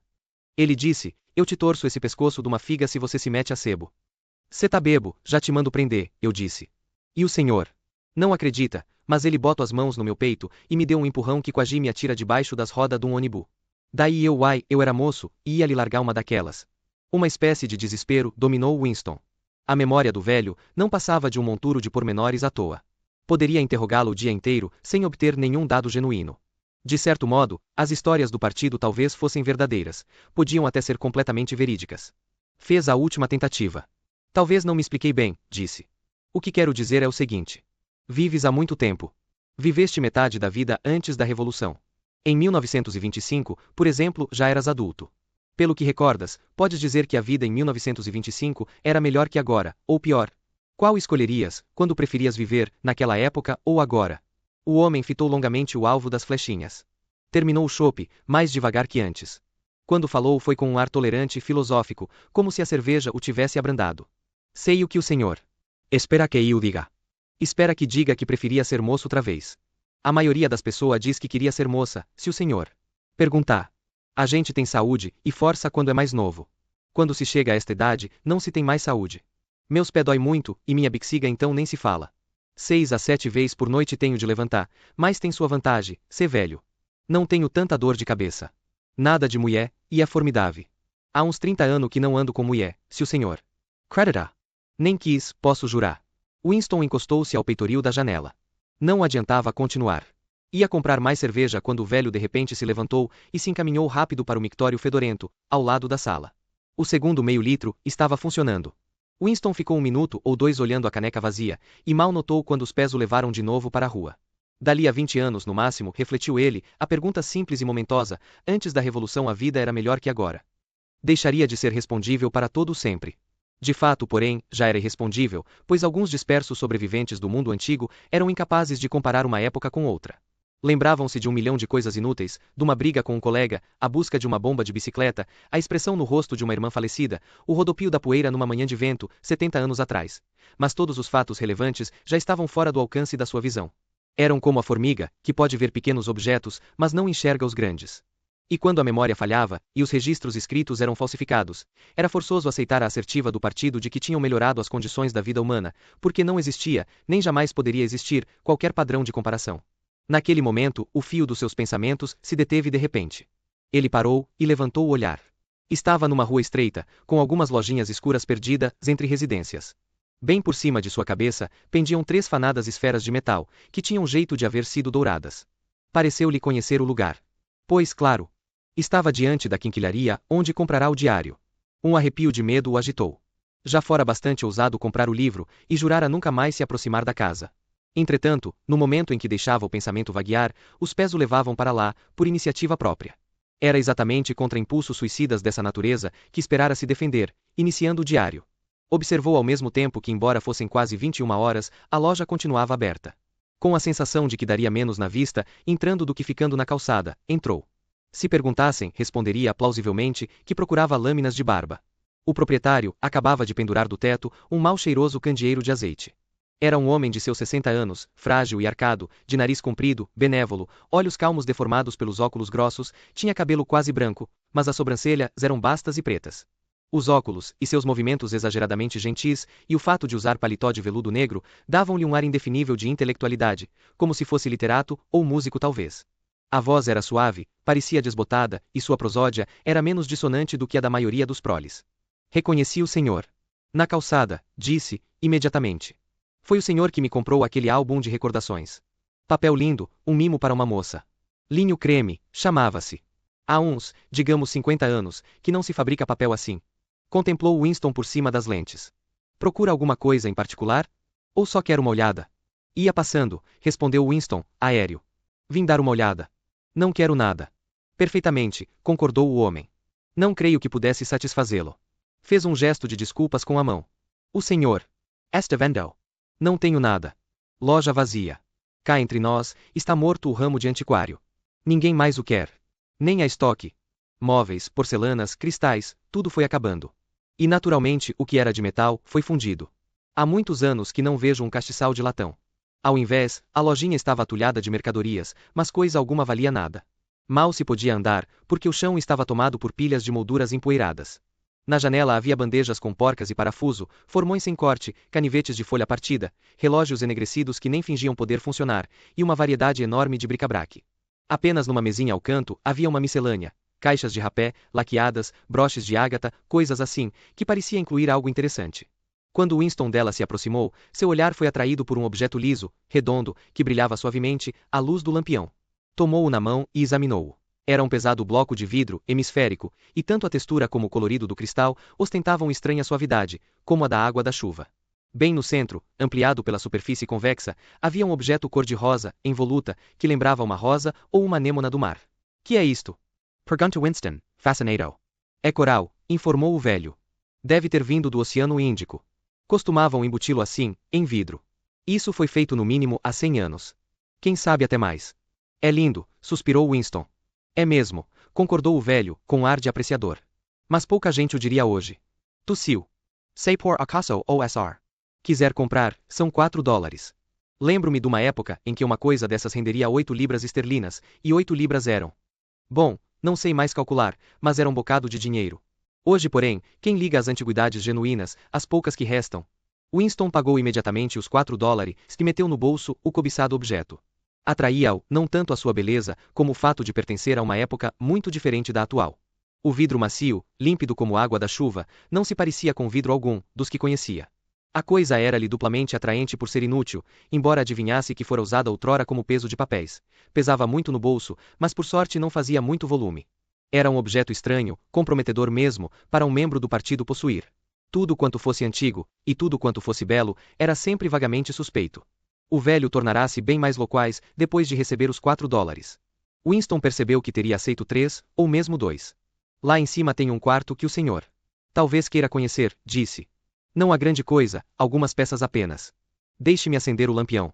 Ele disse, eu te torço esse pescoço de uma figa se você se mete a sebo. Cê tá bebo, já te mando prender, eu disse. E o senhor? Não acredita, mas ele bota as mãos no meu peito, e me deu um empurrão que quase me atira debaixo das rodas de um ônibus. Daí eu era moço, e ia lhe largar uma daquelas. Uma espécie de desespero dominou Winston. A memória do velho não passava de um monturo de pormenores à toa. Poderia interrogá-lo o dia inteiro, sem obter nenhum dado genuíno. De certo modo, as histórias do partido talvez fossem verdadeiras, podiam até ser completamente verídicas. Fez a última tentativa. Talvez não me expliquei bem, disse. O que quero dizer é o seguinte. Vives há muito tempo. Viveste metade da vida antes da Revolução. Em 1925, por exemplo, já eras adulto. Pelo que recordas, podes dizer que a vida em 1925 era melhor que agora, ou pior. Qual escolherias, quando preferias viver, naquela época ou agora? O homem fitou longamente o alvo das flechinhas. Terminou o chope, mais devagar que antes. Quando falou foi com um ar tolerante e filosófico, como se a cerveja o tivesse abrandado. Sei o que o senhor. Espera que eu diga. Espera que diga que preferia ser moço outra vez. A maioria das pessoas diz que queria ser moça, se o senhor perguntar. A gente tem saúde e força quando é mais novo. Quando se chega a esta idade, não se tem mais saúde. Meus pés dói muito, e minha bexiga então nem se fala. 6 a 7 vezes por noite tenho de levantar, mas tem sua vantagem, ser velho. Não tenho tanta dor de cabeça. Nada de mulher, e é formidável. Há uns 30 anos que não ando com mulher, se o senhor creditar. Nem quis, posso jurar. Winston encostou-se ao peitoril da janela. Não adiantava continuar. Ia comprar mais cerveja quando o velho de repente se levantou e se encaminhou rápido para o mictório fedorento, ao lado da sala. O segundo meio litro estava funcionando. Winston ficou 1 minuto ou 2 olhando a caneca vazia, e mal notou quando os pés o levaram de novo para a rua. Dali a 20 anos no máximo, refletiu ele, a pergunta simples e momentosa, antes da revolução a vida era melhor que agora. Deixaria de ser respondível para todo o sempre. De fato, porém, já era irrespondível, pois alguns dispersos sobreviventes do mundo antigo eram incapazes de comparar uma época com outra. Lembravam-se de 1 milhão de coisas inúteis, de uma briga com um colega, a busca de uma bomba de bicicleta, a expressão no rosto de uma irmã falecida, o rodopio da poeira numa manhã de vento, 70 anos atrás. Mas todos os fatos relevantes já estavam fora do alcance da sua visão. Eram como a formiga, que pode ver pequenos objetos, mas não enxerga os grandes. E quando a memória falhava, e os registros escritos eram falsificados, era forçoso aceitar a assertiva do partido de que tinham melhorado as condições da vida humana, porque não existia, nem jamais poderia existir, qualquer padrão de comparação. Naquele momento, o fio dos seus pensamentos se deteve de repente. Ele parou e levantou o olhar. Estava numa rua estreita, com algumas lojinhas escuras perdidas entre residências. Bem por cima de sua cabeça, pendiam 3 fanadas esferas de metal, que tinham jeito de haver sido douradas. Pareceu-lhe conhecer o lugar. Pois, claro, estava diante da quinquilharia, onde comprará o diário. Um arrepio de medo o agitou. Já fora bastante ousado comprar o livro, e jurara nunca mais se aproximar da casa. Entretanto, no momento em que deixava o pensamento vaguear, os pés o levavam para lá, por iniciativa própria. Era exatamente contra impulsos suicidas dessa natureza que esperara se defender, iniciando o diário. Observou ao mesmo tempo que, embora fossem quase 21 horas, a loja continuava aberta. Com a sensação de que daria menos na vista, entrando do que ficando na calçada, entrou. Se perguntassem, responderia plausivelmente que procurava lâminas de barba. O proprietário acabava de pendurar do teto um mal cheiroso candeeiro de azeite. Era um homem de seus 60 anos, frágil e arcado, de nariz comprido, benévolo, olhos calmos deformados pelos óculos grossos, tinha cabelo quase branco, mas as sobrancelhas eram bastas e pretas. Os óculos, e seus movimentos exageradamente gentis, e o fato de usar paletó de veludo negro, davam-lhe um ar indefinível de intelectualidade, como se fosse literato, ou músico talvez. A voz era suave, parecia desbotada, e sua prosódia era menos dissonante do que a da maioria dos proles. Reconheci o senhor. Na calçada, disse, imediatamente. Foi o senhor que me comprou aquele álbum de recordações. Papel lindo, um mimo para uma moça. Linho creme, chamava-se. Há uns, digamos 50 anos, que não se fabrica papel assim. Contemplou Winston por cima das lentes. Procura alguma coisa em particular? Ou só quer uma olhada? Ia passando, respondeu Winston, aéreo. Vim dar uma olhada. Não quero nada. Perfeitamente, concordou o homem. Não creio que pudesse satisfazê-lo. Fez um gesto de desculpas com a mão. O senhor. Está vendo? Não tenho nada. Loja vazia. Cá entre nós, está morto o ramo de antiquário. Ninguém mais o quer. Nem a estoque. Móveis, porcelanas, cristais, tudo foi acabando. E naturalmente, o que era de metal, foi fundido. Há muitos anos que não vejo um castiçal de latão. Ao invés, a lojinha estava atulhada de mercadorias, mas coisa alguma valia nada. Mal se podia andar, porque o chão estava tomado por pilhas de molduras empoeiradas. Na janela havia bandejas com porcas e parafuso, formões sem corte, canivetes de folha partida, relógios enegrecidos que nem fingiam poder funcionar, e uma variedade enorme de bric-a-brac. Apenas numa mesinha ao canto havia uma miscelânea, caixas de rapé, laqueadas, broches de ágata, coisas assim, que parecia incluir algo interessante. Quando Winston dela se aproximou, seu olhar foi atraído por um objeto liso, redondo, que brilhava suavemente, à luz do lampião. Tomou-o na mão e examinou-o. Era um pesado bloco de vidro, hemisférico, e tanto a textura como o colorido do cristal ostentavam estranha suavidade, como a da água da chuva. Bem no centro, ampliado pela superfície convexa, havia um objeto cor-de-rosa, envoluta, que lembrava uma rosa ou uma anêmona do mar. Que é isto? Perguntou Winston, fascinado. É coral, informou o velho. Deve ter vindo do Oceano Índico. Costumavam embuti-lo assim, em vidro. Isso foi feito no mínimo há 100 anos. Quem sabe até mais. É lindo, suspirou Winston. É mesmo, concordou o velho, com ar de apreciador. Mas pouca gente o diria hoje. Tossiu. Sei por acaso OSR. Quiser comprar, são $4. Lembro-me de uma época em que uma coisa dessas renderia 8 libras esterlinas, e 8 libras eram. Bom, não sei mais calcular, mas era um bocado de dinheiro. Hoje, porém, quem liga às antiguidades genuínas, as poucas que restam? Winston pagou imediatamente os $4 e meteu no bolso o cobiçado objeto. Atraía-o, não tanto a sua beleza, como o fato de pertencer a uma época muito diferente da atual. O vidro macio, límpido como água da chuva, não se parecia com vidro algum, dos que conhecia. A coisa era-lhe duplamente atraente por ser inútil, embora adivinhasse que fora usada outrora como peso de papéis. Pesava muito no bolso, mas por sorte não fazia muito volume. Era um objeto estranho, comprometedor mesmo, para um membro do partido possuir. Tudo quanto fosse antigo, e tudo quanto fosse belo, era sempre vagamente suspeito. O velho tornará-se bem mais loquaz depois de receber os $4. Winston percebeu que teria aceito 3, ou mesmo 2. Lá em cima tem um quarto que o senhor talvez queira conhecer, disse. Não há grande coisa, algumas peças apenas. Deixe-me acender o lampião.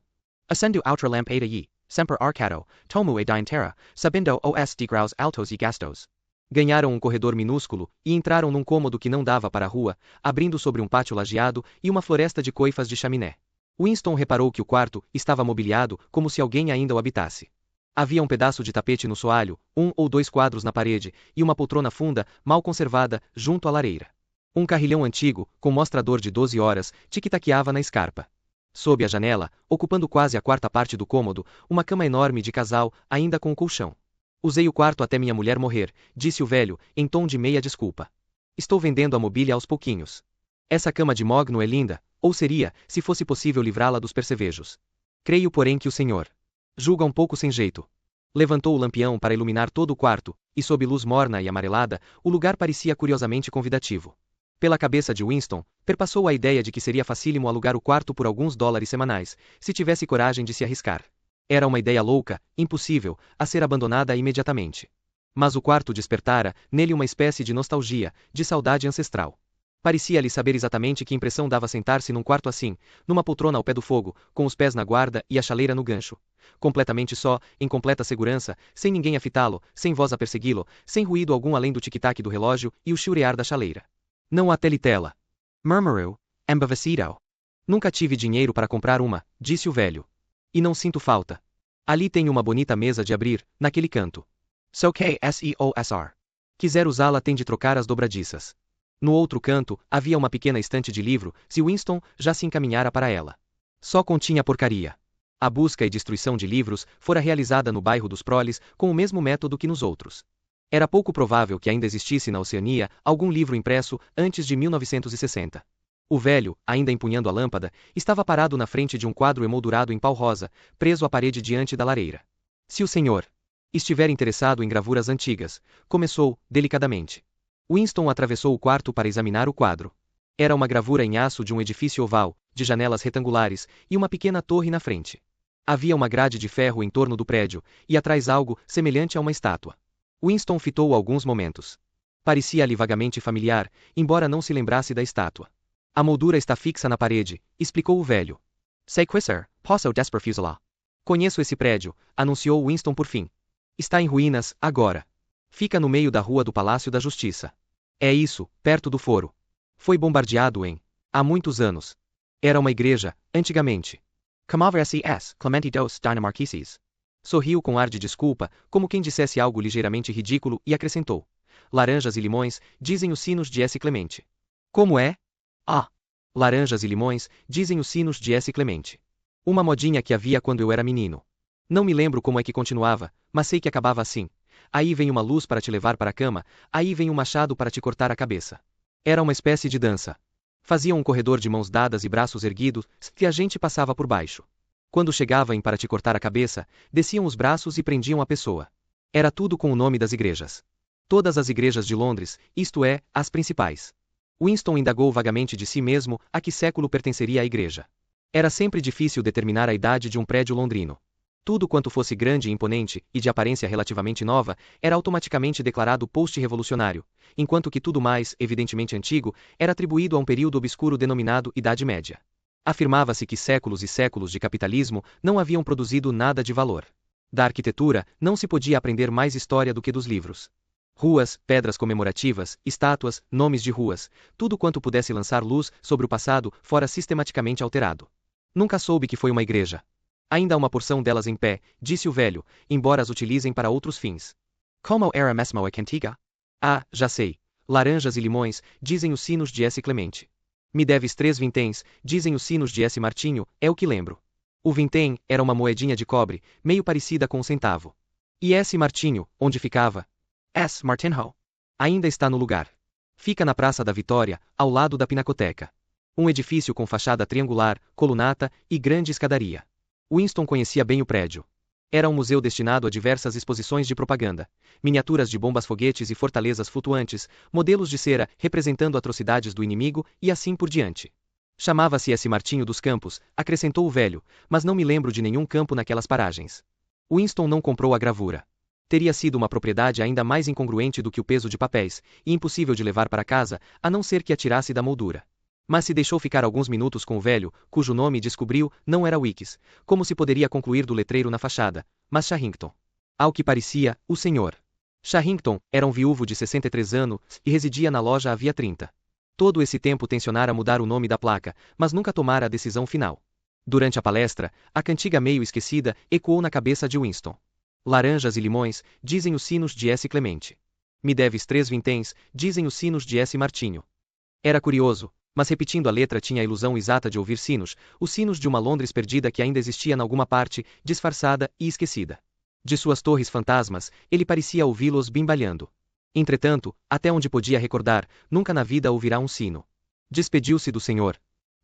Acendo outra lampada e, semper arcado, tomo e din terra, sabindo os degraus altos e gastos. Ganharam um corredor minúsculo, e entraram num cômodo que não dava para a rua, abrindo sobre um pátio lajeado e uma floresta de coifas de chaminé. Winston reparou que o quarto estava mobiliado como se alguém ainda o habitasse. Havia um pedaço de tapete no soalho, 1 ou 2 quadros na parede, e uma poltrona funda, mal conservada, junto à lareira. Um carrilhão antigo, com mostrador de 12 horas, tic-taqueava na escarpa. Sob a janela, ocupando quase a quarta parte do cômodo, uma cama enorme de casal, ainda com o colchão. Usei o quarto até minha mulher morrer, disse o velho, em tom de meia desculpa. Estou vendendo a mobília aos pouquinhos. Essa cama de mogno é linda, ou seria, se fosse possível livrá-la dos percevejos. Creio, porém, que o senhor julga um pouco sem jeito. Levantou o lampião para iluminar todo o quarto, e sob luz morna e amarelada, o lugar parecia curiosamente convidativo. Pela cabeça de Winston, perpassou a ideia de que seria facílimo alugar o quarto por alguns dólares semanais, se tivesse coragem de se arriscar. Era uma ideia louca, impossível, a ser abandonada imediatamente. Mas o quarto despertara, nele uma espécie de nostalgia, de saudade ancestral. Parecia-lhe saber exatamente que impressão dava sentar-se num quarto assim, numa poltrona ao pé do fogo, com os pés na guarda e a chaleira no gancho. Completamente só, em completa segurança, sem ninguém a fitá-lo, sem voz a persegui-lo, sem ruído algum além do tic-tac do relógio e o chiurear da chaleira. Não há telitela. Murmurou, embevecido. Nunca tive dinheiro para comprar uma, disse o velho. E não sinto falta. Ali tem uma bonita mesa de abrir, naquele canto. So KSEOSR. Quiser usá-la tem de trocar as dobradiças. No outro canto, havia uma pequena estante de livro, se Winston já se encaminhara para ela. Só continha porcaria. A busca e destruição de livros fora realizada no bairro dos Proles com o mesmo método que nos outros. Era pouco provável que ainda existisse na Oceania algum livro impresso antes de 1960. O velho, ainda empunhando a lâmpada, estava parado na frente de um quadro emoldurado em pau rosa, preso à parede diante da lareira. Se o senhor estiver interessado em gravuras antigas, começou, delicadamente. Winston atravessou o quarto para examinar o quadro. Era uma gravura em aço de um edifício oval, de janelas retangulares, e uma pequena torre na frente. Havia uma grade de ferro em torno do prédio, e atrás algo semelhante a uma estátua. Winston fitou alguns momentos. Parecia-lhe vagamente familiar, embora não se lembrasse da estátua. A moldura está fixa na parede, explicou o velho. Sei que sir, posso desperfusá-la. Conheço esse prédio, anunciou Winston por fim. Está em ruínas, agora. Fica no meio da rua do Palácio da Justiça. É isso, perto do foro. Foi bombardeado há muitos anos. Era uma igreja, antigamente. Comovere-se Clementi dos Dinamarqueses. Sorriu com ar de desculpa, como quem dissesse algo ligeiramente ridículo, e acrescentou. Laranjas e limões, dizem os sinos de S. Clemente. Como é? Ah! Laranjas e limões, dizem os sinos de S. Clemente. Uma modinha que havia quando eu era menino. Não me lembro como é que continuava, mas sei que acabava assim. Aí vem uma luz para te levar para a cama, aí vem um machado para te cortar a cabeça. Era uma espécie de dança. Fazia um corredor de mãos dadas e braços erguidos, que a gente passava por baixo. Quando chegava em para te cortar a cabeça, desciam os braços e prendiam a pessoa. Era tudo com o nome das igrejas. Todas as igrejas de Londres, isto é, as principais. Winston indagou vagamente de si mesmo a que século pertenceria a igreja. Era sempre difícil determinar a idade de um prédio londrino. Tudo quanto fosse grande e imponente, e de aparência relativamente nova, era automaticamente declarado post-revolucionário, enquanto que tudo mais, evidentemente antigo, era atribuído a um período obscuro denominado Idade Média. Afirmava-se que séculos e séculos de capitalismo não haviam produzido nada de valor. Da arquitetura, não se podia aprender mais história do que dos livros. Ruas, pedras comemorativas, estátuas, nomes de ruas, tudo quanto pudesse lançar luz sobre o passado fora sistematicamente alterado. Nunca soube que foi uma igreja. Ainda há uma porção delas em pé, disse o velho, embora as utilizem para outros fins. Como era mesmo a cantiga? Ah, já sei. Laranjas e limões, dizem os sinos de S. Clemente. Me deves 3 vinténs, dizem os sinos de S. Martinho, é o que lembro. O vintém era uma moedinha de cobre, meio parecida com um centavo. E S. Martinho, onde ficava? S. Martinho. Ainda está no lugar. Fica na Praça da Vitória, ao lado da Pinacoteca. Um edifício com fachada triangular, colunata e grande escadaria. Winston conhecia bem o prédio. Era um museu destinado a diversas exposições de propaganda, miniaturas de bombas-foguetes e fortalezas flutuantes, modelos de cera representando atrocidades do inimigo e assim por diante. Chamava-se S. Martinho dos Campos, acrescentou o velho, mas não me lembro de nenhum campo naquelas paragens. Winston não comprou a gravura. Teria sido uma propriedade ainda mais incongruente do que o peso de papéis, e impossível de levar para casa, a não ser que a tirasse da moldura. Mas se deixou ficar alguns minutos com o velho, cujo nome descobriu, não era Weeks, como se poderia concluir do letreiro na fachada, mas Charrington. Ao que parecia, o Sr. Charrington era um viúvo de 63 anos e residia na loja havia 30. Todo esse tempo tencionara mudar o nome da placa, mas nunca tomara a decisão final. Durante a palestra, a cantiga meio esquecida ecoou na cabeça de Winston. Laranjas e limões, dizem os sinos de S. Clemente. Me deves 3 vinténs, dizem os sinos de S. Martinho. Era curioso, mas repetindo a letra tinha a ilusão exata de ouvir sinos, os sinos de uma Londres perdida que ainda existia em alguma parte, disfarçada e esquecida. De suas torres fantasmas, ele parecia ouvi-los bimbalhando. Entretanto, até onde podia recordar, nunca na vida ouvirá um sino. Despediu-se do Sr.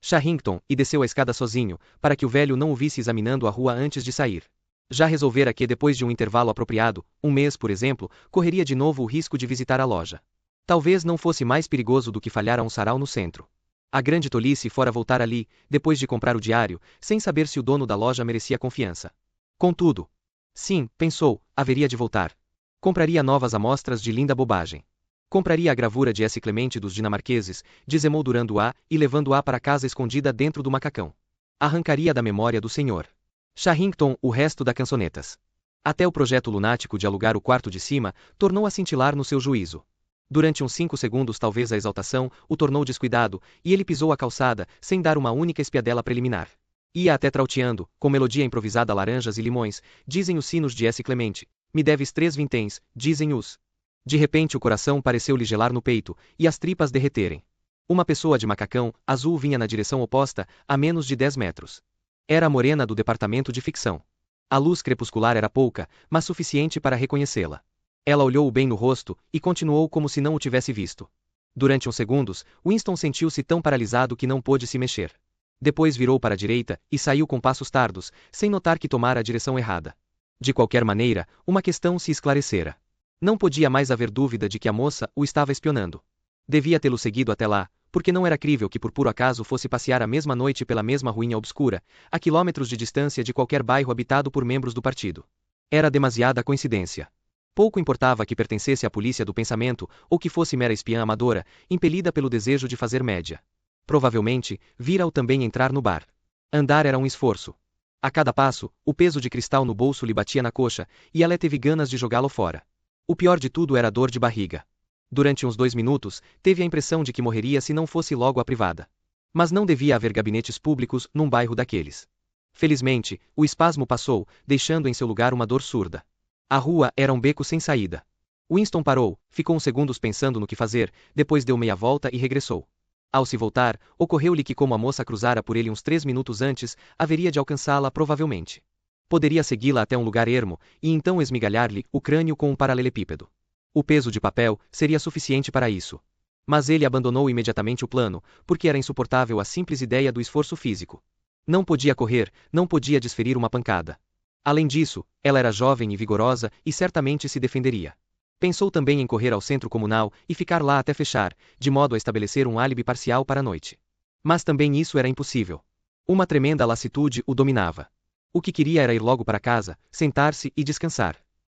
Charrington e desceu a escada sozinho, para que o velho não o visse examinando a rua antes de sair. Já resolvera que depois de um intervalo apropriado, um mês por exemplo, correria de novo o risco de visitar a loja. Talvez não fosse mais perigoso do que falhar a um sarau no centro. A grande tolice fora voltar ali, depois de comprar o diário, sem saber se o dono da loja merecia confiança. Contudo, sim, pensou, haveria de voltar. Compraria novas amostras de linda bobagem. Compraria a gravura de S. Clemente dos dinamarqueses, desemoldurando-a e levando-a para casa escondida dentro do macacão. Arrancaria da memória do Sr. Charrington o resto da cançonetas. Até o projeto lunático de alugar o quarto de cima tornou a cintilar no seu juízo. Durante uns 5 segundos talvez a exaltação o tornou descuidado, e ele pisou a calçada, sem dar uma única espiadela preliminar. Ia até trauteando, com melodia improvisada laranjas e limões, dizem os sinos de S. Clemente. Me deves 3 vinténs, dizem os. De repente o coração pareceu-lhe gelar no peito, e as tripas derreterem. Uma pessoa de macacão azul vinha na direção oposta, a menos de 10 metros. Era a morena do departamento de ficção. A luz crepuscular era pouca, mas suficiente para reconhecê-la. Ela olhou-o bem no rosto, e continuou como se não o tivesse visto. Durante uns segundos, Winston sentiu-se tão paralisado que não pôde se mexer. Depois virou para a direita, e saiu com passos tardos, sem notar que tomara a direção errada. De qualquer maneira, uma questão se esclarecera. Não podia mais haver dúvida de que a moça o estava espionando. Devia tê-lo seguido até lá, porque não era crível que por puro acaso fosse passear a mesma noite pela mesma ruína obscura, a quilômetros de distância de qualquer bairro habitado por membros do partido. Era demasiada coincidência. Pouco importava que pertencesse à polícia do pensamento, ou que fosse mera espiã amadora, impelida pelo desejo de fazer média. Provavelmente, vira-o também entrar no bar. Andar era um esforço. A cada passo, o peso de cristal no bolso lhe batia na coxa, e ela teve ganas de jogá-lo fora. O pior de tudo era a dor de barriga. Durante uns 2 minutos, teve a impressão de que morreria se não fosse logo à privada. Mas não devia haver gabinetes públicos num bairro daqueles. Felizmente, o espasmo passou, deixando em seu lugar uma dor surda. A rua era um beco sem saída. Winston parou, ficou uns segundos pensando no que fazer, depois deu meia volta e regressou. Ao se voltar, ocorreu-lhe que como a moça cruzara por ele uns 3 minutos antes, haveria de alcançá-la provavelmente. Poderia segui-la até um lugar ermo, e então esmigalhar-lhe o crânio com um paralelepípedo. O peso de papel seria suficiente para isso. Mas ele abandonou imediatamente o plano, porque era insuportável a simples ideia do esforço físico. Não podia correr, não podia desferir uma pancada. Além disso, ela era jovem e vigorosa e certamente se defenderia. Pensou também em correr ao centro comunal e ficar lá até fechar, de modo a estabelecer um álibi parcial para a noite. Mas também isso era impossível. Uma tremenda lassitude o dominava. O que queria era ir logo para casa, sentar-se e descansar.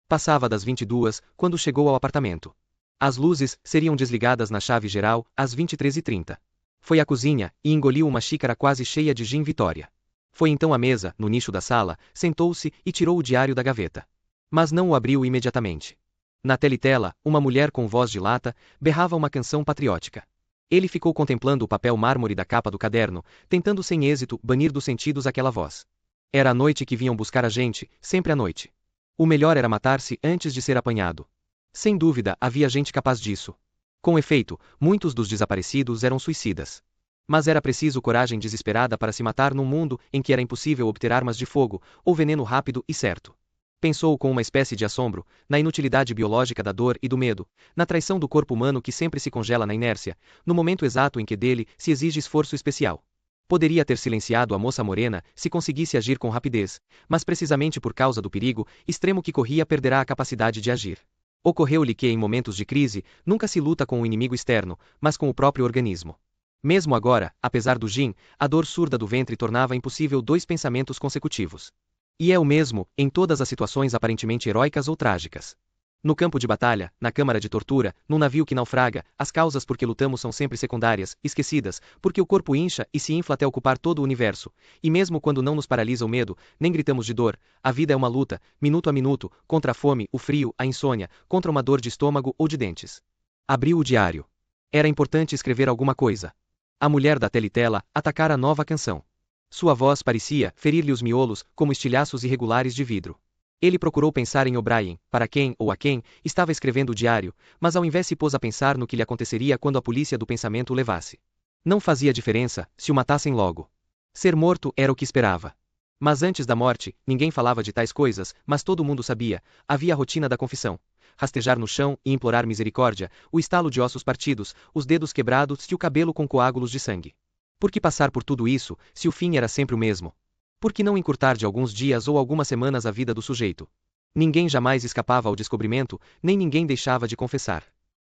Passava das 22, quando chegou ao apartamento. As luzes seriam desligadas na chave geral, às 23h30. Foi à cozinha, e engoliu uma xícara quase cheia de gin Vitória. Foi então à mesa, no nicho da sala, sentou-se e tirou o diário da gaveta. Mas não o abriu imediatamente. Na teletela, uma mulher com voz de lata, berrava uma canção patriótica. Ele ficou contemplando o papel mármore da capa do caderno, tentando sem êxito banir dos sentidos aquela voz. Era a noite que vinham buscar a gente, sempre à noite. O melhor era matar-se antes de ser apanhado. Sem dúvida, havia gente capaz disso. Com efeito, muitos dos desaparecidos eram suicidas. Mas era preciso coragem desesperada para se matar num mundo em que era impossível obter armas de fogo, ou veneno rápido e certo. Pensou com uma espécie de assombro, na inutilidade biológica da dor e do medo, na traição do corpo humano que sempre se congela na inércia, no momento exato em que dele se exige esforço especial. Poderia ter silenciado a moça morena se conseguisse agir com rapidez, mas precisamente por causa do perigo extremo que corria perderá a capacidade de agir. Ocorreu-lhe que em momentos de crise, nunca se luta com o inimigo externo, mas com o próprio organismo. Mesmo agora, apesar do gin, a dor surda do ventre tornava impossível 2 pensamentos consecutivos. E é o mesmo, em todas as situações aparentemente heróicas ou trágicas. No campo de batalha, na câmara de tortura, num navio que naufraga, as causas por que lutamos são sempre secundárias, esquecidas, porque o corpo incha e se infla até ocupar todo o universo, e mesmo quando não nos paralisa o medo, nem gritamos de dor, a vida é uma luta, minuto a minuto, contra a fome, o frio, a insônia, contra uma dor de estômago ou de dentes. Abriu o diário. Era importante escrever alguma coisa. A mulher da teletela atacara a nova canção. Sua voz parecia ferir-lhe os miolos, como estilhaços irregulares de vidro. Ele procurou pensar em O'Brien, para quem, ou a quem, estava escrevendo o diário, mas ao invés se pôs a pensar no que lhe aconteceria quando a polícia do pensamento o levasse. Não fazia diferença, se o matassem logo. Ser morto era o que esperava. Mas antes da morte, ninguém falava de tais coisas, mas todo mundo sabia, havia a rotina da confissão. Rastejar no chão e implorar misericórdia, o estalo de ossos partidos, os dedos quebrados e o cabelo com coágulos de sangue. Por que passar por tudo isso, se o fim era sempre o mesmo? Por que não encurtar de alguns dias ou algumas semanas a vida do sujeito? Ninguém jamais escapava ao descobrimento, nem ninguém deixava de confessar.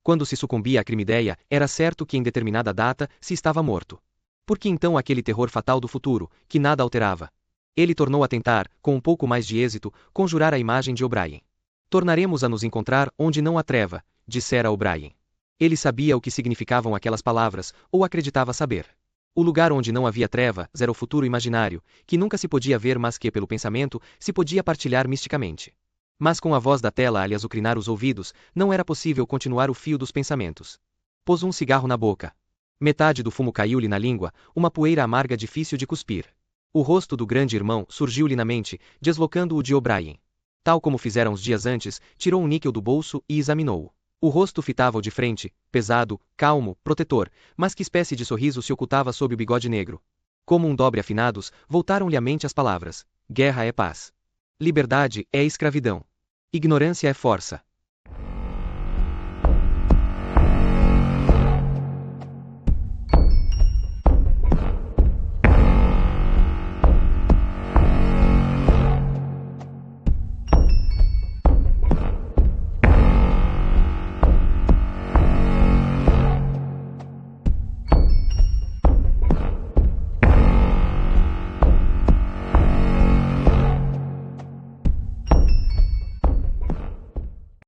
Quando se sucumbia à crimideia, era certo que em determinada data se estava morto. Por que então aquele terror fatal do futuro, que nada alterava? Ele tornou a tentar, com um pouco mais de êxito, conjurar a imagem de O'Brien. Tornaremos a nos encontrar onde não há treva, dissera O'Brien. Ele sabia o que significavam aquelas palavras, ou acreditava saber. O lugar onde não havia trevas era o futuro imaginário, que nunca se podia ver mas que pelo pensamento se podia partilhar misticamente. Mas com a voz da tela a lhe azucrinar os ouvidos, não era possível continuar o fio dos pensamentos. Pôs um cigarro na boca. Metade do fumo caiu-lhe na língua, uma poeira amarga difícil de cuspir. O rosto do grande irmão surgiu-lhe na mente, deslocando-o de O'Brien. Tal como fizeram os dias antes, tirou um níquel do bolso e examinou-o. O rosto fitava-o de frente, pesado, calmo, protetor, mas que espécie de sorriso se ocultava sob o bigode negro. Como um dobre afinados, voltaram-lhe à mente as palavras: guerra é paz. Liberdade é escravidão. Ignorância é força.